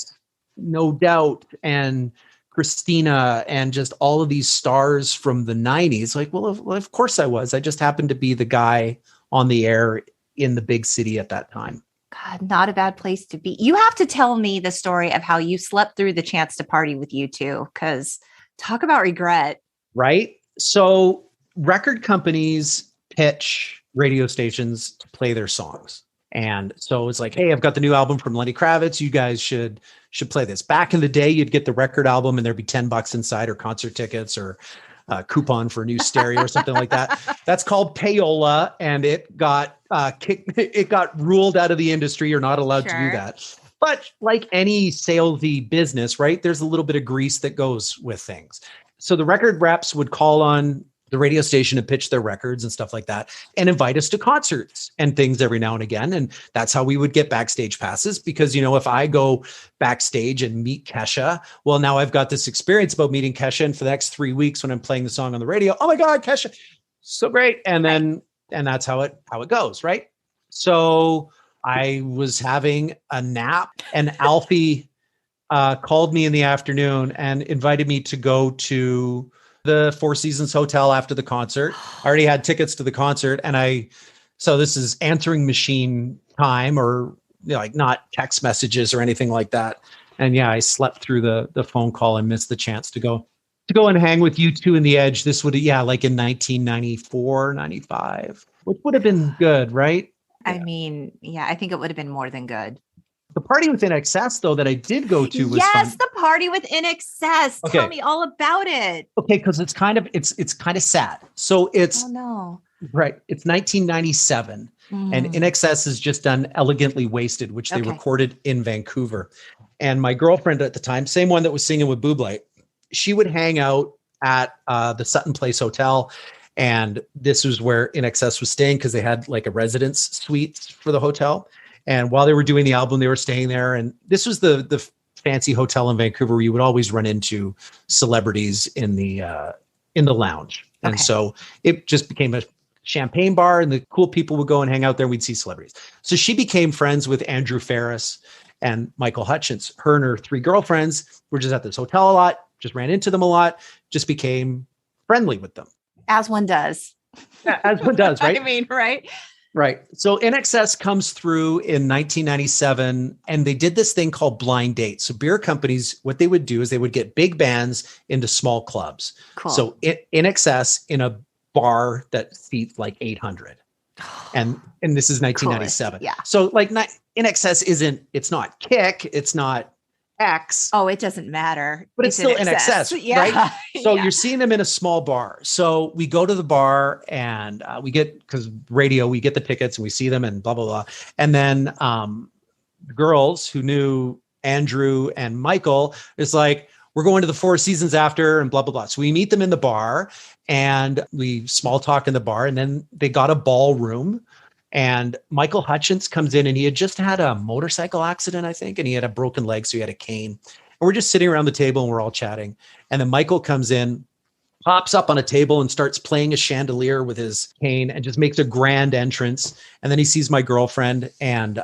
S1: No Doubt and Christina and just all of these stars from the 90s. Like, well, of course I was. I just happened to be the guy on the air in the big city at that time.
S2: God, not a bad place to be. You have to tell me the story of how you slept through the chance to party with U2, because talk about regret.
S1: Right? So record companies pitch radio stations to play their songs. And so it's like, hey, I've got the new album from Lenny Kravitz. You guys should play this. Back in the day, you'd get the record album and there'd be $10 inside, or concert tickets, or a coupon for a new stereo or something like that. That's called payola, and it got it got ruled out of the industry. You're not allowed to do that. But like any salesy business, right? There's a little bit of grease that goes with things. So the record reps would call on the radio station to pitch their records and stuff like that, and invite us to concerts and things every now and again. And that's how we would get backstage passes, because, if I go backstage and meet Kesha, well, now I've got this experience about meeting Kesha. And for the next 3 weeks when I'm playing the song on the radio, oh my God, Kesha, so great. And that's how it goes. Right. So I was having a nap, and Alfie called me in the afternoon and invited me to go to the Four Seasons Hotel after the concert. I already had tickets to the concert, and so this is answering machine time, or like not text messages or anything like that. And yeah, I slept through the phone call and missed the chance to go and hang with U2 in the Edge. This would, like in 1994, 95, which would have been good, right?
S2: I mean, yeah, I think it would have been more than good.
S1: The party with INXS, though, that I did go to was
S2: yes,
S1: fun.
S2: The party with INXS. Okay. Tell me all about it.
S1: Okay, because it's kind of sad. So it's right. It's 1997, and INXS has just done "Elegantly Wasted," which they recorded in Vancouver. And my girlfriend at the time, same one that was singing with Buble, she would hang out at the Sutton Place Hotel. And this was where INXS was staying, because they had like a residence suite for the hotel. And while they were doing the album, they were staying there. And this was the fancy hotel in Vancouver where you would always run into celebrities in the lounge. And so it just became a champagne bar, and the cool people would go and hang out there, and we'd see celebrities. So she became friends with Andrew Ferris and Michael Hutchence. Her and her 3 girlfriends were just at this hotel a lot, just ran into them a lot, just became friendly with them.
S2: As one does.
S1: Yeah, as one does, right?
S2: I mean, right?
S1: Right. So INXS comes through in 1997, and they did this thing called blind dates. So beer companies, what they would do is they would get big bands into small clubs. Cool. So INXS in a bar that seats like 800. And this is 1997.
S2: Yeah.
S1: So like INXS it's not Kick, it's not X.
S2: Oh, it doesn't matter.
S1: But it's still INXS, right? So you're seeing them in a small bar. So we go to the bar, and we get the tickets, and we see them, and blah, blah, blah. And then the girls who knew Andrew and Michael is like, we're going to the Four Seasons after, and blah, blah, blah. So we meet them in the bar, and we small talk in the bar, and then they got a ballroom. And Michael Hutchence comes in, and he had just had a motorcycle accident, I think, and he had a broken leg, so he had a cane. And we're just sitting around the table, and we're all chatting. And then Michael comes in, pops up on a table, and starts playing a chandelier with his cane, and just makes a grand entrance. And then he sees my girlfriend and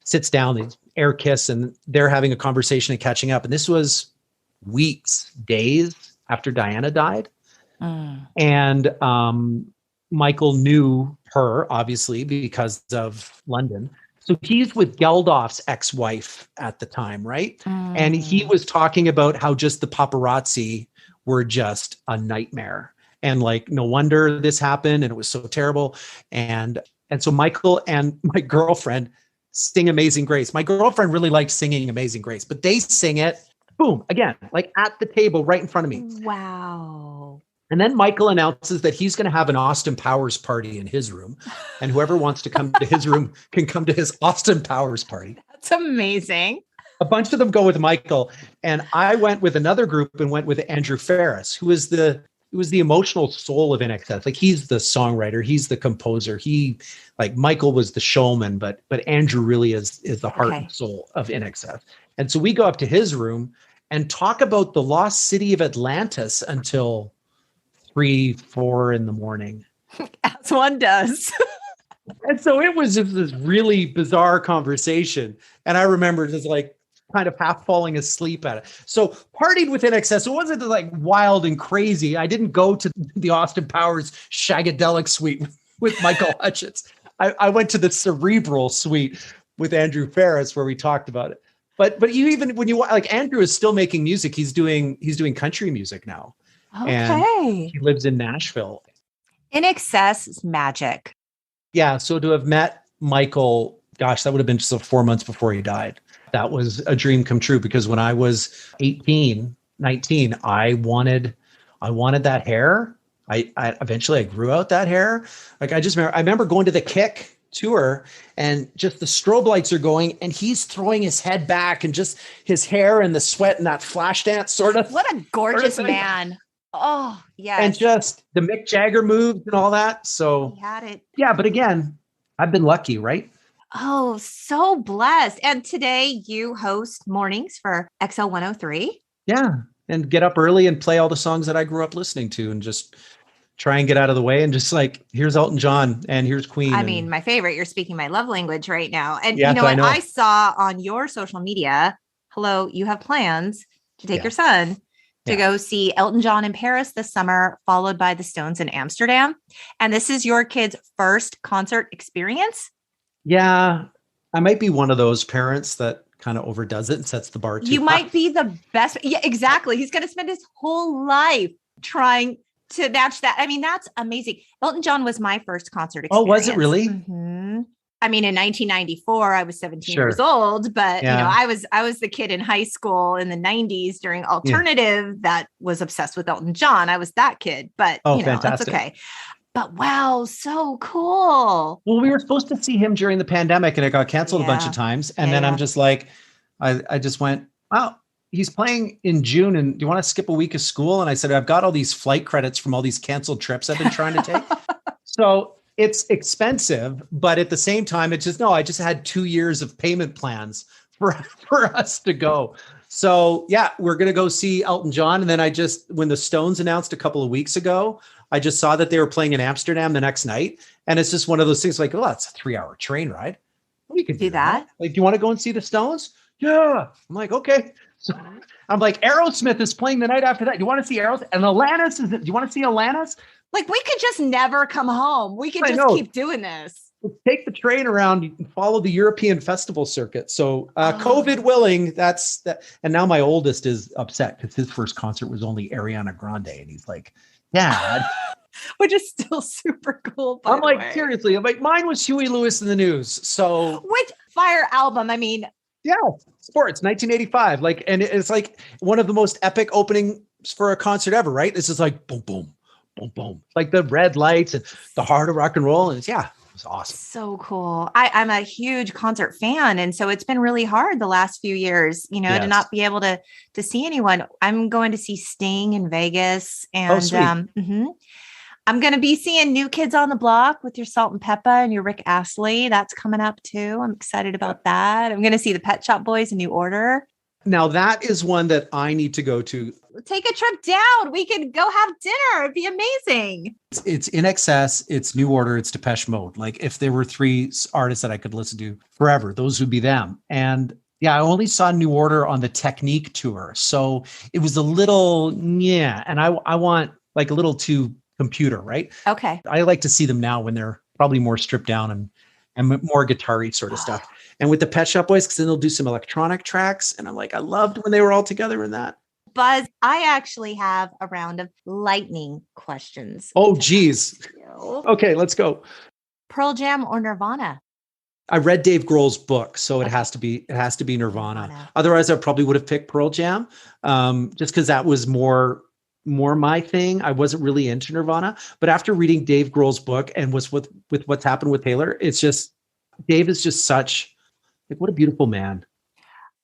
S1: sits down, they air kiss, and they're having a conversation and catching up. And this was weeks, days after Diana died. And Michael knew her, obviously, because of London. So he's with Geldof's ex-wife at the time, right? And he was talking about how just the paparazzi were just a nightmare. And like, no wonder this happened, and it was so terrible. And so Michael and my girlfriend sing Amazing Grace. My girlfriend really likes singing Amazing Grace, but they sing it, boom, again, like at the table right in front of me.
S2: Wow.
S1: And then Michael announces that he's going to have an Austin Powers party in his room. And whoever wants to come to his room can come to his Austin Powers party.
S2: That's amazing.
S1: A bunch of them go with Michael. And I went with another group and went with Andrew Ferris, who was the emotional soul of INXS. Like, he's the songwriter, he's the composer. Michael was the showman, but Andrew really is the heart and soul of INXS. And so we go up to his room and talk about the lost city of Atlantis until 3-4 in the morning.
S2: As one does.
S1: And so it was just this really bizarre conversation. And I remember just like kind of half falling asleep at it. So partied with INXS. It wasn't like wild and crazy. I didn't go to the Austin Powers Shagadelic suite with Michael Hutchence. I went to the cerebral suite with Andrew Ferris where we talked about it. But you even when you like Andrew is still making music. He's doing country music now.
S2: Okay.
S1: And he lives in Nashville.
S2: INXS is magic.
S1: Yeah. So to have met Michael, gosh, that would have been just 4 months before he died. That was a dream come true because when I was 18, 19, I wanted that hair. I eventually grew out that hair. Like I remember going to the Kick tour and just the strobe lights are going and he's throwing his head back and just his hair and the sweat and that flash dance sort of.
S2: What a gorgeous man. Oh, yeah.
S1: And just the Mick Jagger moves and all that. So
S2: he had it.
S1: Yeah, but again, I've been lucky, right?
S2: Oh, so blessed. And today you host mornings for XL 103.
S1: Yeah. And get up early and play all the songs that I grew up listening to and just try and get out of the way and just like, here's Elton John and here's Queen.
S2: I mean, my favorite, you're speaking my love language right now. And
S1: yes,
S2: you know what? I saw on your social media, you have plans to take your son to go see Elton John in Paris this summer, followed by the Stones in Amsterdam. And this is your kid's first concert experience?
S1: Yeah, I might be one of those parents that kind of overdoes it and sets the bar too high.
S2: You might be the best. Yeah, exactly. He's going to spend his whole life trying to match that. I mean, that's amazing. Elton John was my first concert experience.
S1: Oh, was it really?
S2: Mm-hmm. I mean, in 1994, I was 17 years old, but you know, I was the kid in high school in the 90s during alternative that was obsessed with Elton John. I was that kid, but you know,
S1: fantastic.
S2: that's okay. But wow, so cool.
S1: Well, we were supposed to see him during the pandemic and it got canceled a bunch of times. And then I'm just like, I just went, wow, he's playing in June. And do you want to skip a week of school? And I said, I've got all these flight credits from all these canceled trips I've been trying to take. So it's expensive, but at the same time, I just had 2 years of payment plans for us to go. So yeah, we're going to go see Elton John. And then when the Stones announced a couple of weeks ago, I just saw that they were playing in Amsterdam the next night. And it's just one of those things like, oh, that's a 3-hour train ride. We could do that. Like, do you want to go and see the Stones? Yeah. I'm like, okay. So I'm like, Aerosmith is playing the night after that. Do you want to see Aerosmith? And Alanis do you want to see Alanis?
S2: Like we could just never come home. We could just keep doing this.
S1: Take the train around. You can follow the European festival circuit. So COVID willing, that's that. And now my oldest is upset because his first concert was only Ariana Grande. And he's like, Dad.
S2: Which is still super cool.
S1: I'm like, seriously, I'm like, mine was Huey Lewis in the News. So
S2: which fire album? I mean,
S1: yeah, Sports, 1985. Like, and it's like one of the most epic openings for a concert ever, right? This is like boom, boom, boom, boom. Like the red lights and the heart of rock and roll. And it was awesome.
S2: So cool. I'm a huge concert fan. And so it's been really hard the last few years, you know, to not be able to see anyone. I'm going to see Sting in Vegas. And I'm going to be seeing New Kids on the Block with your Salt and Peppa and your Rick Astley. That's coming up too. I'm excited about that. I'm going to see the Pet Shop Boys in New Order.
S1: Now that is one that I need to go to.
S2: Take a trip down. We could go have dinner. It'd be amazing.
S1: It's INXS, it's New Order, it's Depeche Mode. Like if there were 3 artists that I could listen to forever, those would be them. And yeah, I only saw New Order on the Technique tour. So it was a little, and I want like a little too computer, right?
S2: Okay.
S1: I like to see them now when they're probably more stripped down and more guitar-y sort of stuff. And with the Pet Shop Boys, because then they'll do some electronic tracks. And I'm like, I loved when they were all together in that.
S2: Buzz, I actually have a round of lightning questions.
S1: Oh, geez. Okay, let's go.
S2: Pearl Jam or Nirvana?
S1: I read Dave Grohl's book, so it has to be Nirvana. Otherwise, I probably would have picked Pearl Jam, just because that was more my thing. I wasn't really into Nirvana, but after reading Dave Grohl's book and with what's happened with Taylor, it's just Dave is just such like what a beautiful man,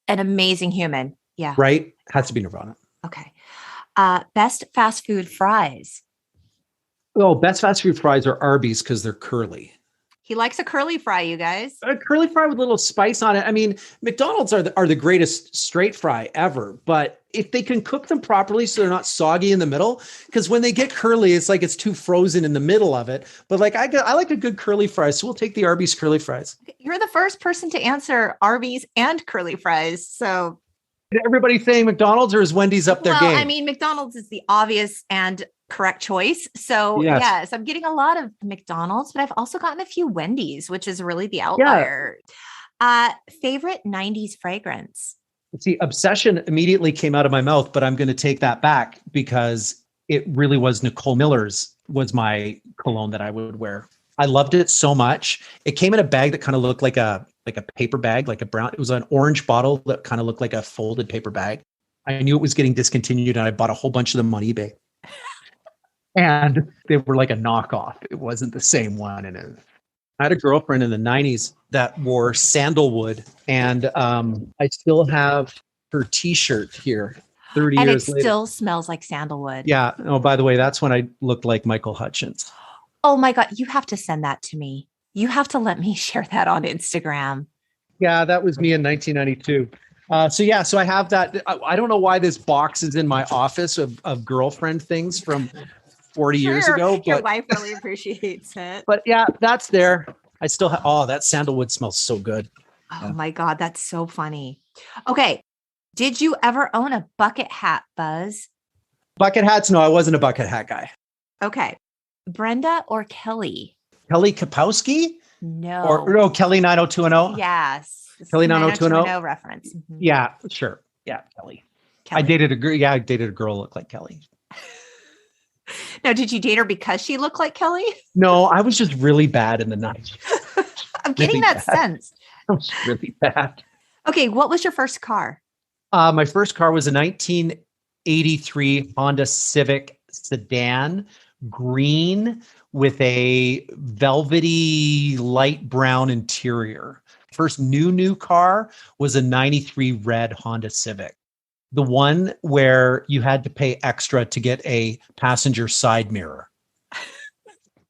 S2: an amazing human. Yeah,
S1: right. Has to be Nirvana.
S2: Okay. Best fast food fries.
S1: Oh, best fast food fries are Arby's because they're curly.
S2: He likes a curly fry, you guys.
S1: A curly fry with a little spice on it. I mean, McDonald's are the greatest straight fry ever, but if they can cook them properly so they're not soggy in the middle, because when they get curly, it's like it's too frozen in the middle of it. But like I like a good curly fry, so we'll take the Arby's curly fries.
S2: You're the first person to answer Arby's and curly fries, so
S1: everybody saying McDonald's, or is Wendy's up their game?
S2: I mean, McDonald's is the obvious and correct choice. So yes, I'm getting a lot of McDonald's, but I've also gotten a few Wendy's, which is really the outlier. Favorite 90s fragrance?
S1: See, Obsession immediately came out of my mouth, but I'm going to take that back because it really was Nicole Miller's was my cologne that I would wear. I loved it so much. It came in a bag that kind of looked like a paper bag, like a brown. It was an orange bottle that kind of looked like a folded paper bag. I knew it was getting discontinued, and I bought a whole bunch of them on eBay. And they were like a knockoff. It wasn't the same one. And I had a girlfriend in the 90s that wore sandalwood. And I still have her t-shirt here 30
S2: years later. And it still smells like sandalwood.
S1: Yeah. Oh, by the way, that's when I looked like Michael Hutchence.
S2: Oh my God. You have to send that to me. You have to let me share that on Instagram.
S1: Yeah, that was me in 1992. So I have that. I don't know why this box is in my office of girlfriend things from 40 years ago. But
S2: your wife really appreciates it.
S1: But yeah, that's there. I still have, that sandalwood smells so good.
S2: Oh my God, that's so funny. Okay. Did you ever own a bucket hat, Buzz?
S1: Bucket hats? No, I wasn't a bucket hat guy.
S2: Okay. Brenda or Kelly?
S1: Kelly Kapowski?
S2: No.
S1: Or Kelly 90210?
S2: Yes.
S1: Kelly 90210
S2: reference. Mm-hmm.
S1: Yeah, sure. Yeah, Kelly. I dated a girl. Yeah, I dated a girl who looked like Kelly.
S2: Now, did you date her because she looked like Kelly?
S1: No, I was just really bad in the 90s.
S2: I'm getting that sense.
S1: I was really bad.
S2: Okay, what was your first car?
S1: My first car was a 1983 Honda Civic sedan, green with a velvety light brown interior. First new car was a 93 red Honda Civic. The one where you had to pay extra to get a passenger side mirror.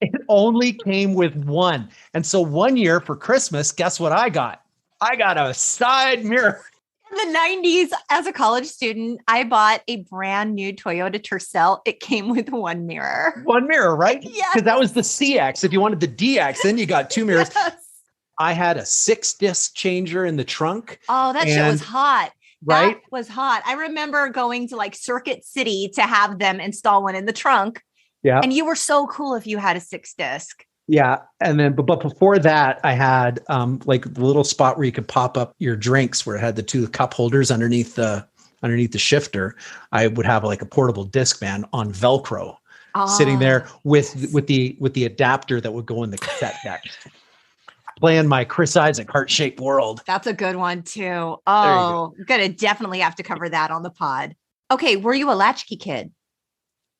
S1: It only came with one. And so one year for Christmas, guess what I got? I got a side mirror.
S2: In the 90s, as a college student, I bought a brand new Toyota Tercel. It came with one mirror.
S1: One mirror, right?
S2: Yes.
S1: Because that was the CX. If you wanted the DX, then you got two mirrors. Yes. I had a 6-disc changer in the trunk.
S2: Oh, that shit was hot.
S1: Right?
S2: That was hot. I remember going to like Circuit City to have them install one in the trunk.
S1: Yeah.
S2: And you were so cool if you had a 6-disc.
S1: Yeah. And then, but before that, I had like the little spot where you could pop up your drinks where it had the 2 cup holders underneath the shifter. I would have like a portable Discman on Velcro sitting there with the adapter that would go in the cassette deck. Playing my Chris Isaak Heart-Shaped World.
S2: That's a good one too. Oh, gonna definitely have to cover that on the pod. Okay, were you a latchkey kid?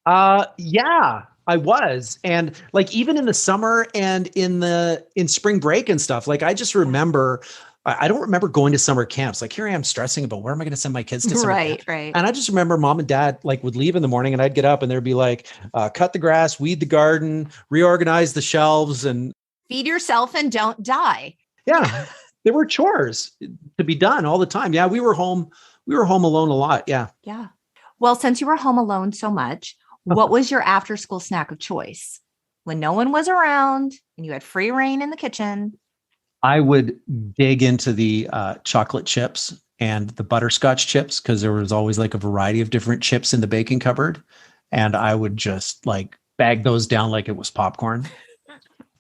S1: Yeah, I was. And like even in the summer and in spring break and stuff, like I just remember, I don't remember going to summer camps. Like here I am stressing about where am I going to send my kids to summer camp?
S2: Right.
S1: And I just remember mom and dad like would leave in the morning and I'd get up and there'd be like, cut the grass, weed the garden, reorganize the shelves and
S2: feed yourself and don't die.
S1: Yeah. There were chores to be done all the time. Yeah. We were home alone a lot. Yeah.
S2: Yeah. Well, since you were home alone so much, what was your after school snack of choice when no one was around and you had free reign in the kitchen?
S1: I would dig into the chocolate chips and the butterscotch chips because there was always like a variety of different chips in the baking cupboard. And I would just like bag those down like it was popcorn.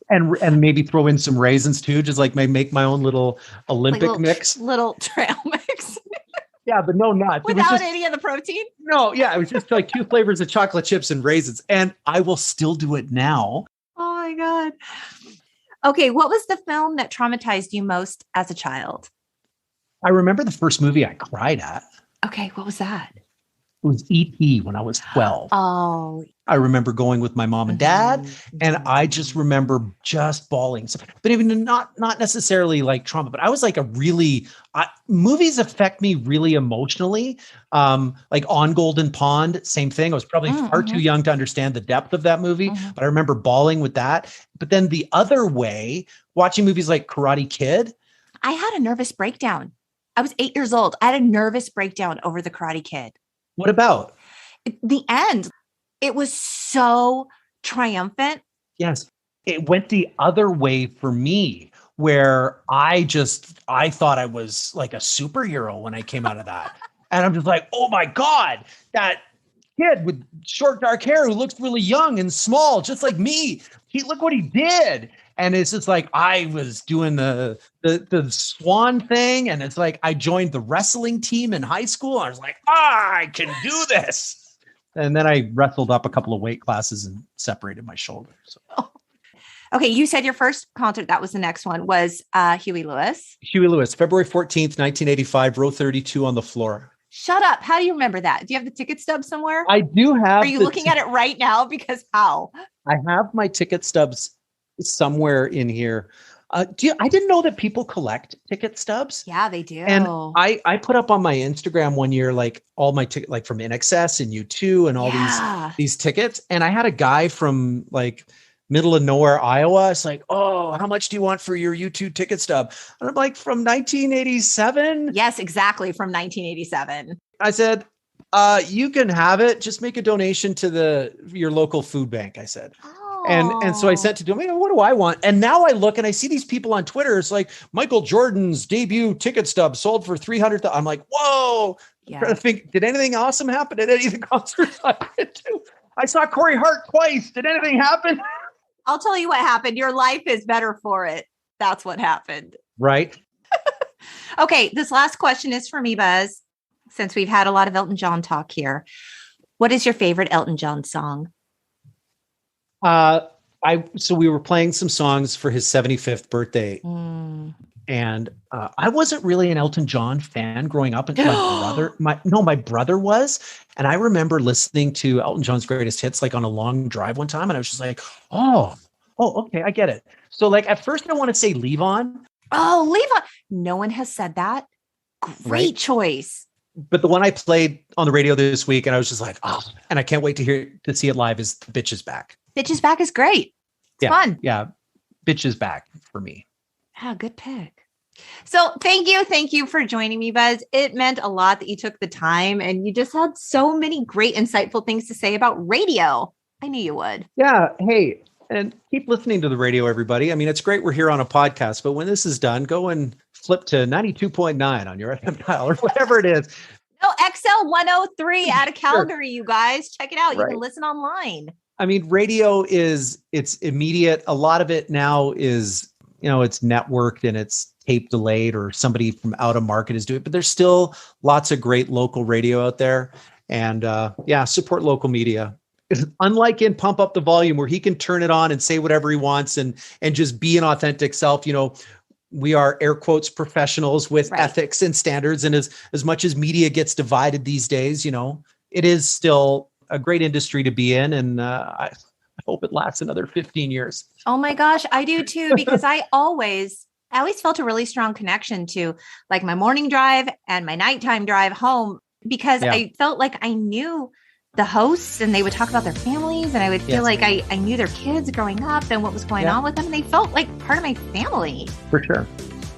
S1: And maybe throw in some raisins too, just like make my own little Olympic mix.
S2: Little trail mix.
S1: Yeah, but no nuts.
S2: Without any of the protein?
S1: No, yeah. It was just like 2 flavors of chocolate chips and raisins. And I will still do it now.
S2: Oh my God. Okay, what was the film that traumatized you most as a child?
S1: I remember the first movie I cried at.
S2: Okay, what was that?
S1: It was E.T. when I was 12.
S2: Oh,
S1: I remember going with my mom and dad, and I just remember just bawling. But even not necessarily like trauma, but I was like movies affect me really emotionally. Like On Golden Pond, same thing. I was probably far too young to understand the depth of that movie, but I remember bawling with that. But then the other way, watching movies like Karate Kid.
S2: I had a nervous breakdown. I was 8 years old. I had a nervous breakdown over the Karate Kid.
S1: What about?
S2: The end. It was so triumphant.
S1: Yes. It went the other way for me, where I thought I was like a superhero when I came out of that. And I'm just like, oh my God, that kid with short dark hair who looks really young and small, just like me. Look what he did. And it's just like, I was doing the swan thing. And it's like, I joined the wrestling team in high school. I was like, I can do this. And then I wrestled up a couple of weight classes and separated my shoulder. So.
S2: Okay. You said your first concert, that was the next one, was Huey Lewis.
S1: Huey Lewis, February 14th, 1985, row 32 on the floor.
S2: Shut up. How do you remember that? Do you have the ticket stub somewhere?
S1: I do have.
S2: Are you looking at it right now? Because how?
S1: I have my ticket stubs somewhere in here. I didn't know that people collect ticket stubs.
S2: Yeah, they do.
S1: And I put up on my Instagram one year, like all my tickets, like from INXS and U2 and all these tickets. And I had a guy from like middle of nowhere, Iowa. It's like, oh, how much do you want for your U2 ticket stub? And I'm like, from 1987.
S2: Yes, exactly. From 1987.
S1: I said, you can have it. Just make a donation to your local food bank. I said. And so I sent it to him, what do I want? And now I look and I see these people on Twitter. It's like Michael Jordan's debut ticket stub sold for $300. I'm like, whoa. Yeah. I'm trying to think, did anything awesome happen at any of the concerts I went to? I saw Corey Hart twice. Did anything happen?
S2: I'll tell you what happened. Your life is better for it. That's what happened.
S1: Right.
S2: Okay. This last question is for me, Buzz, since we've had a lot of Elton John talk here. What is your favorite Elton John song?
S1: So we were playing some songs for his 75th birthday, and I wasn't really an Elton John fan growing up until my brother was, and I remember listening to Elton John's greatest hits like on a long drive one time, and I was just like, oh, okay, I get it. So like at first I want to say Leave On.
S2: Oh, Leave On. No one has said that. Great choice.
S1: But the one I played on the radio this week, and I was just like, oh, and I can't wait to see it live, is Bitch Is Back.
S2: Bitch Is Back is great. It's fun.
S1: Yeah. Bitch Is Back for me.
S2: Ah, good pick. So thank you for joining me, Buzz. It meant a lot that you took the time, and you just had so many great, insightful things to say about radio. I knew you would.
S1: Yeah. Hey, and keep listening to the radio, everybody. I mean, it's great we're here on a podcast, but when this is done, go and flip to 92.9 on your FM dial or whatever it is.
S2: No, XL 103 out of Calgary, you guys. Check it out. You can listen online.
S1: I mean, radio it's immediate. A lot of it now is, it's networked and it's tape delayed, or somebody from out of market is doing it, but there's still lots of great local radio out there. And support local media. Unlike in Pump Up the Volume, where he can turn it on and say whatever he wants and just be an authentic self. We are air quotes professionals with ethics and standards. And as much as media gets divided these days, it is still a great industry to be in. And I hope it lasts another 15 years.
S2: Oh my gosh, I do too, because I always felt a really strong connection to like my morning drive and my nighttime drive home, because I felt like I knew the hosts and they would talk about their families, and I would feel like I knew their kids growing up and what was going on with them. And they felt like part of my family.
S1: For sure.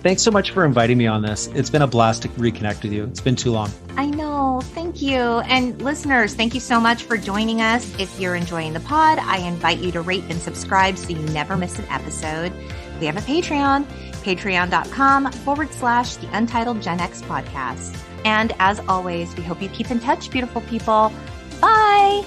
S1: Thanks so much for inviting me on this. It's been a blast to reconnect with you. It's been too long.
S2: I know. Thank you. And listeners, thank you so much for joining us. If you're enjoying the pod, I invite you to rate and subscribe so you never miss an episode. We have a Patreon, patreon.com/the Untitled Gen X Podcast. And as always, we hope you keep in touch, beautiful people. Bye.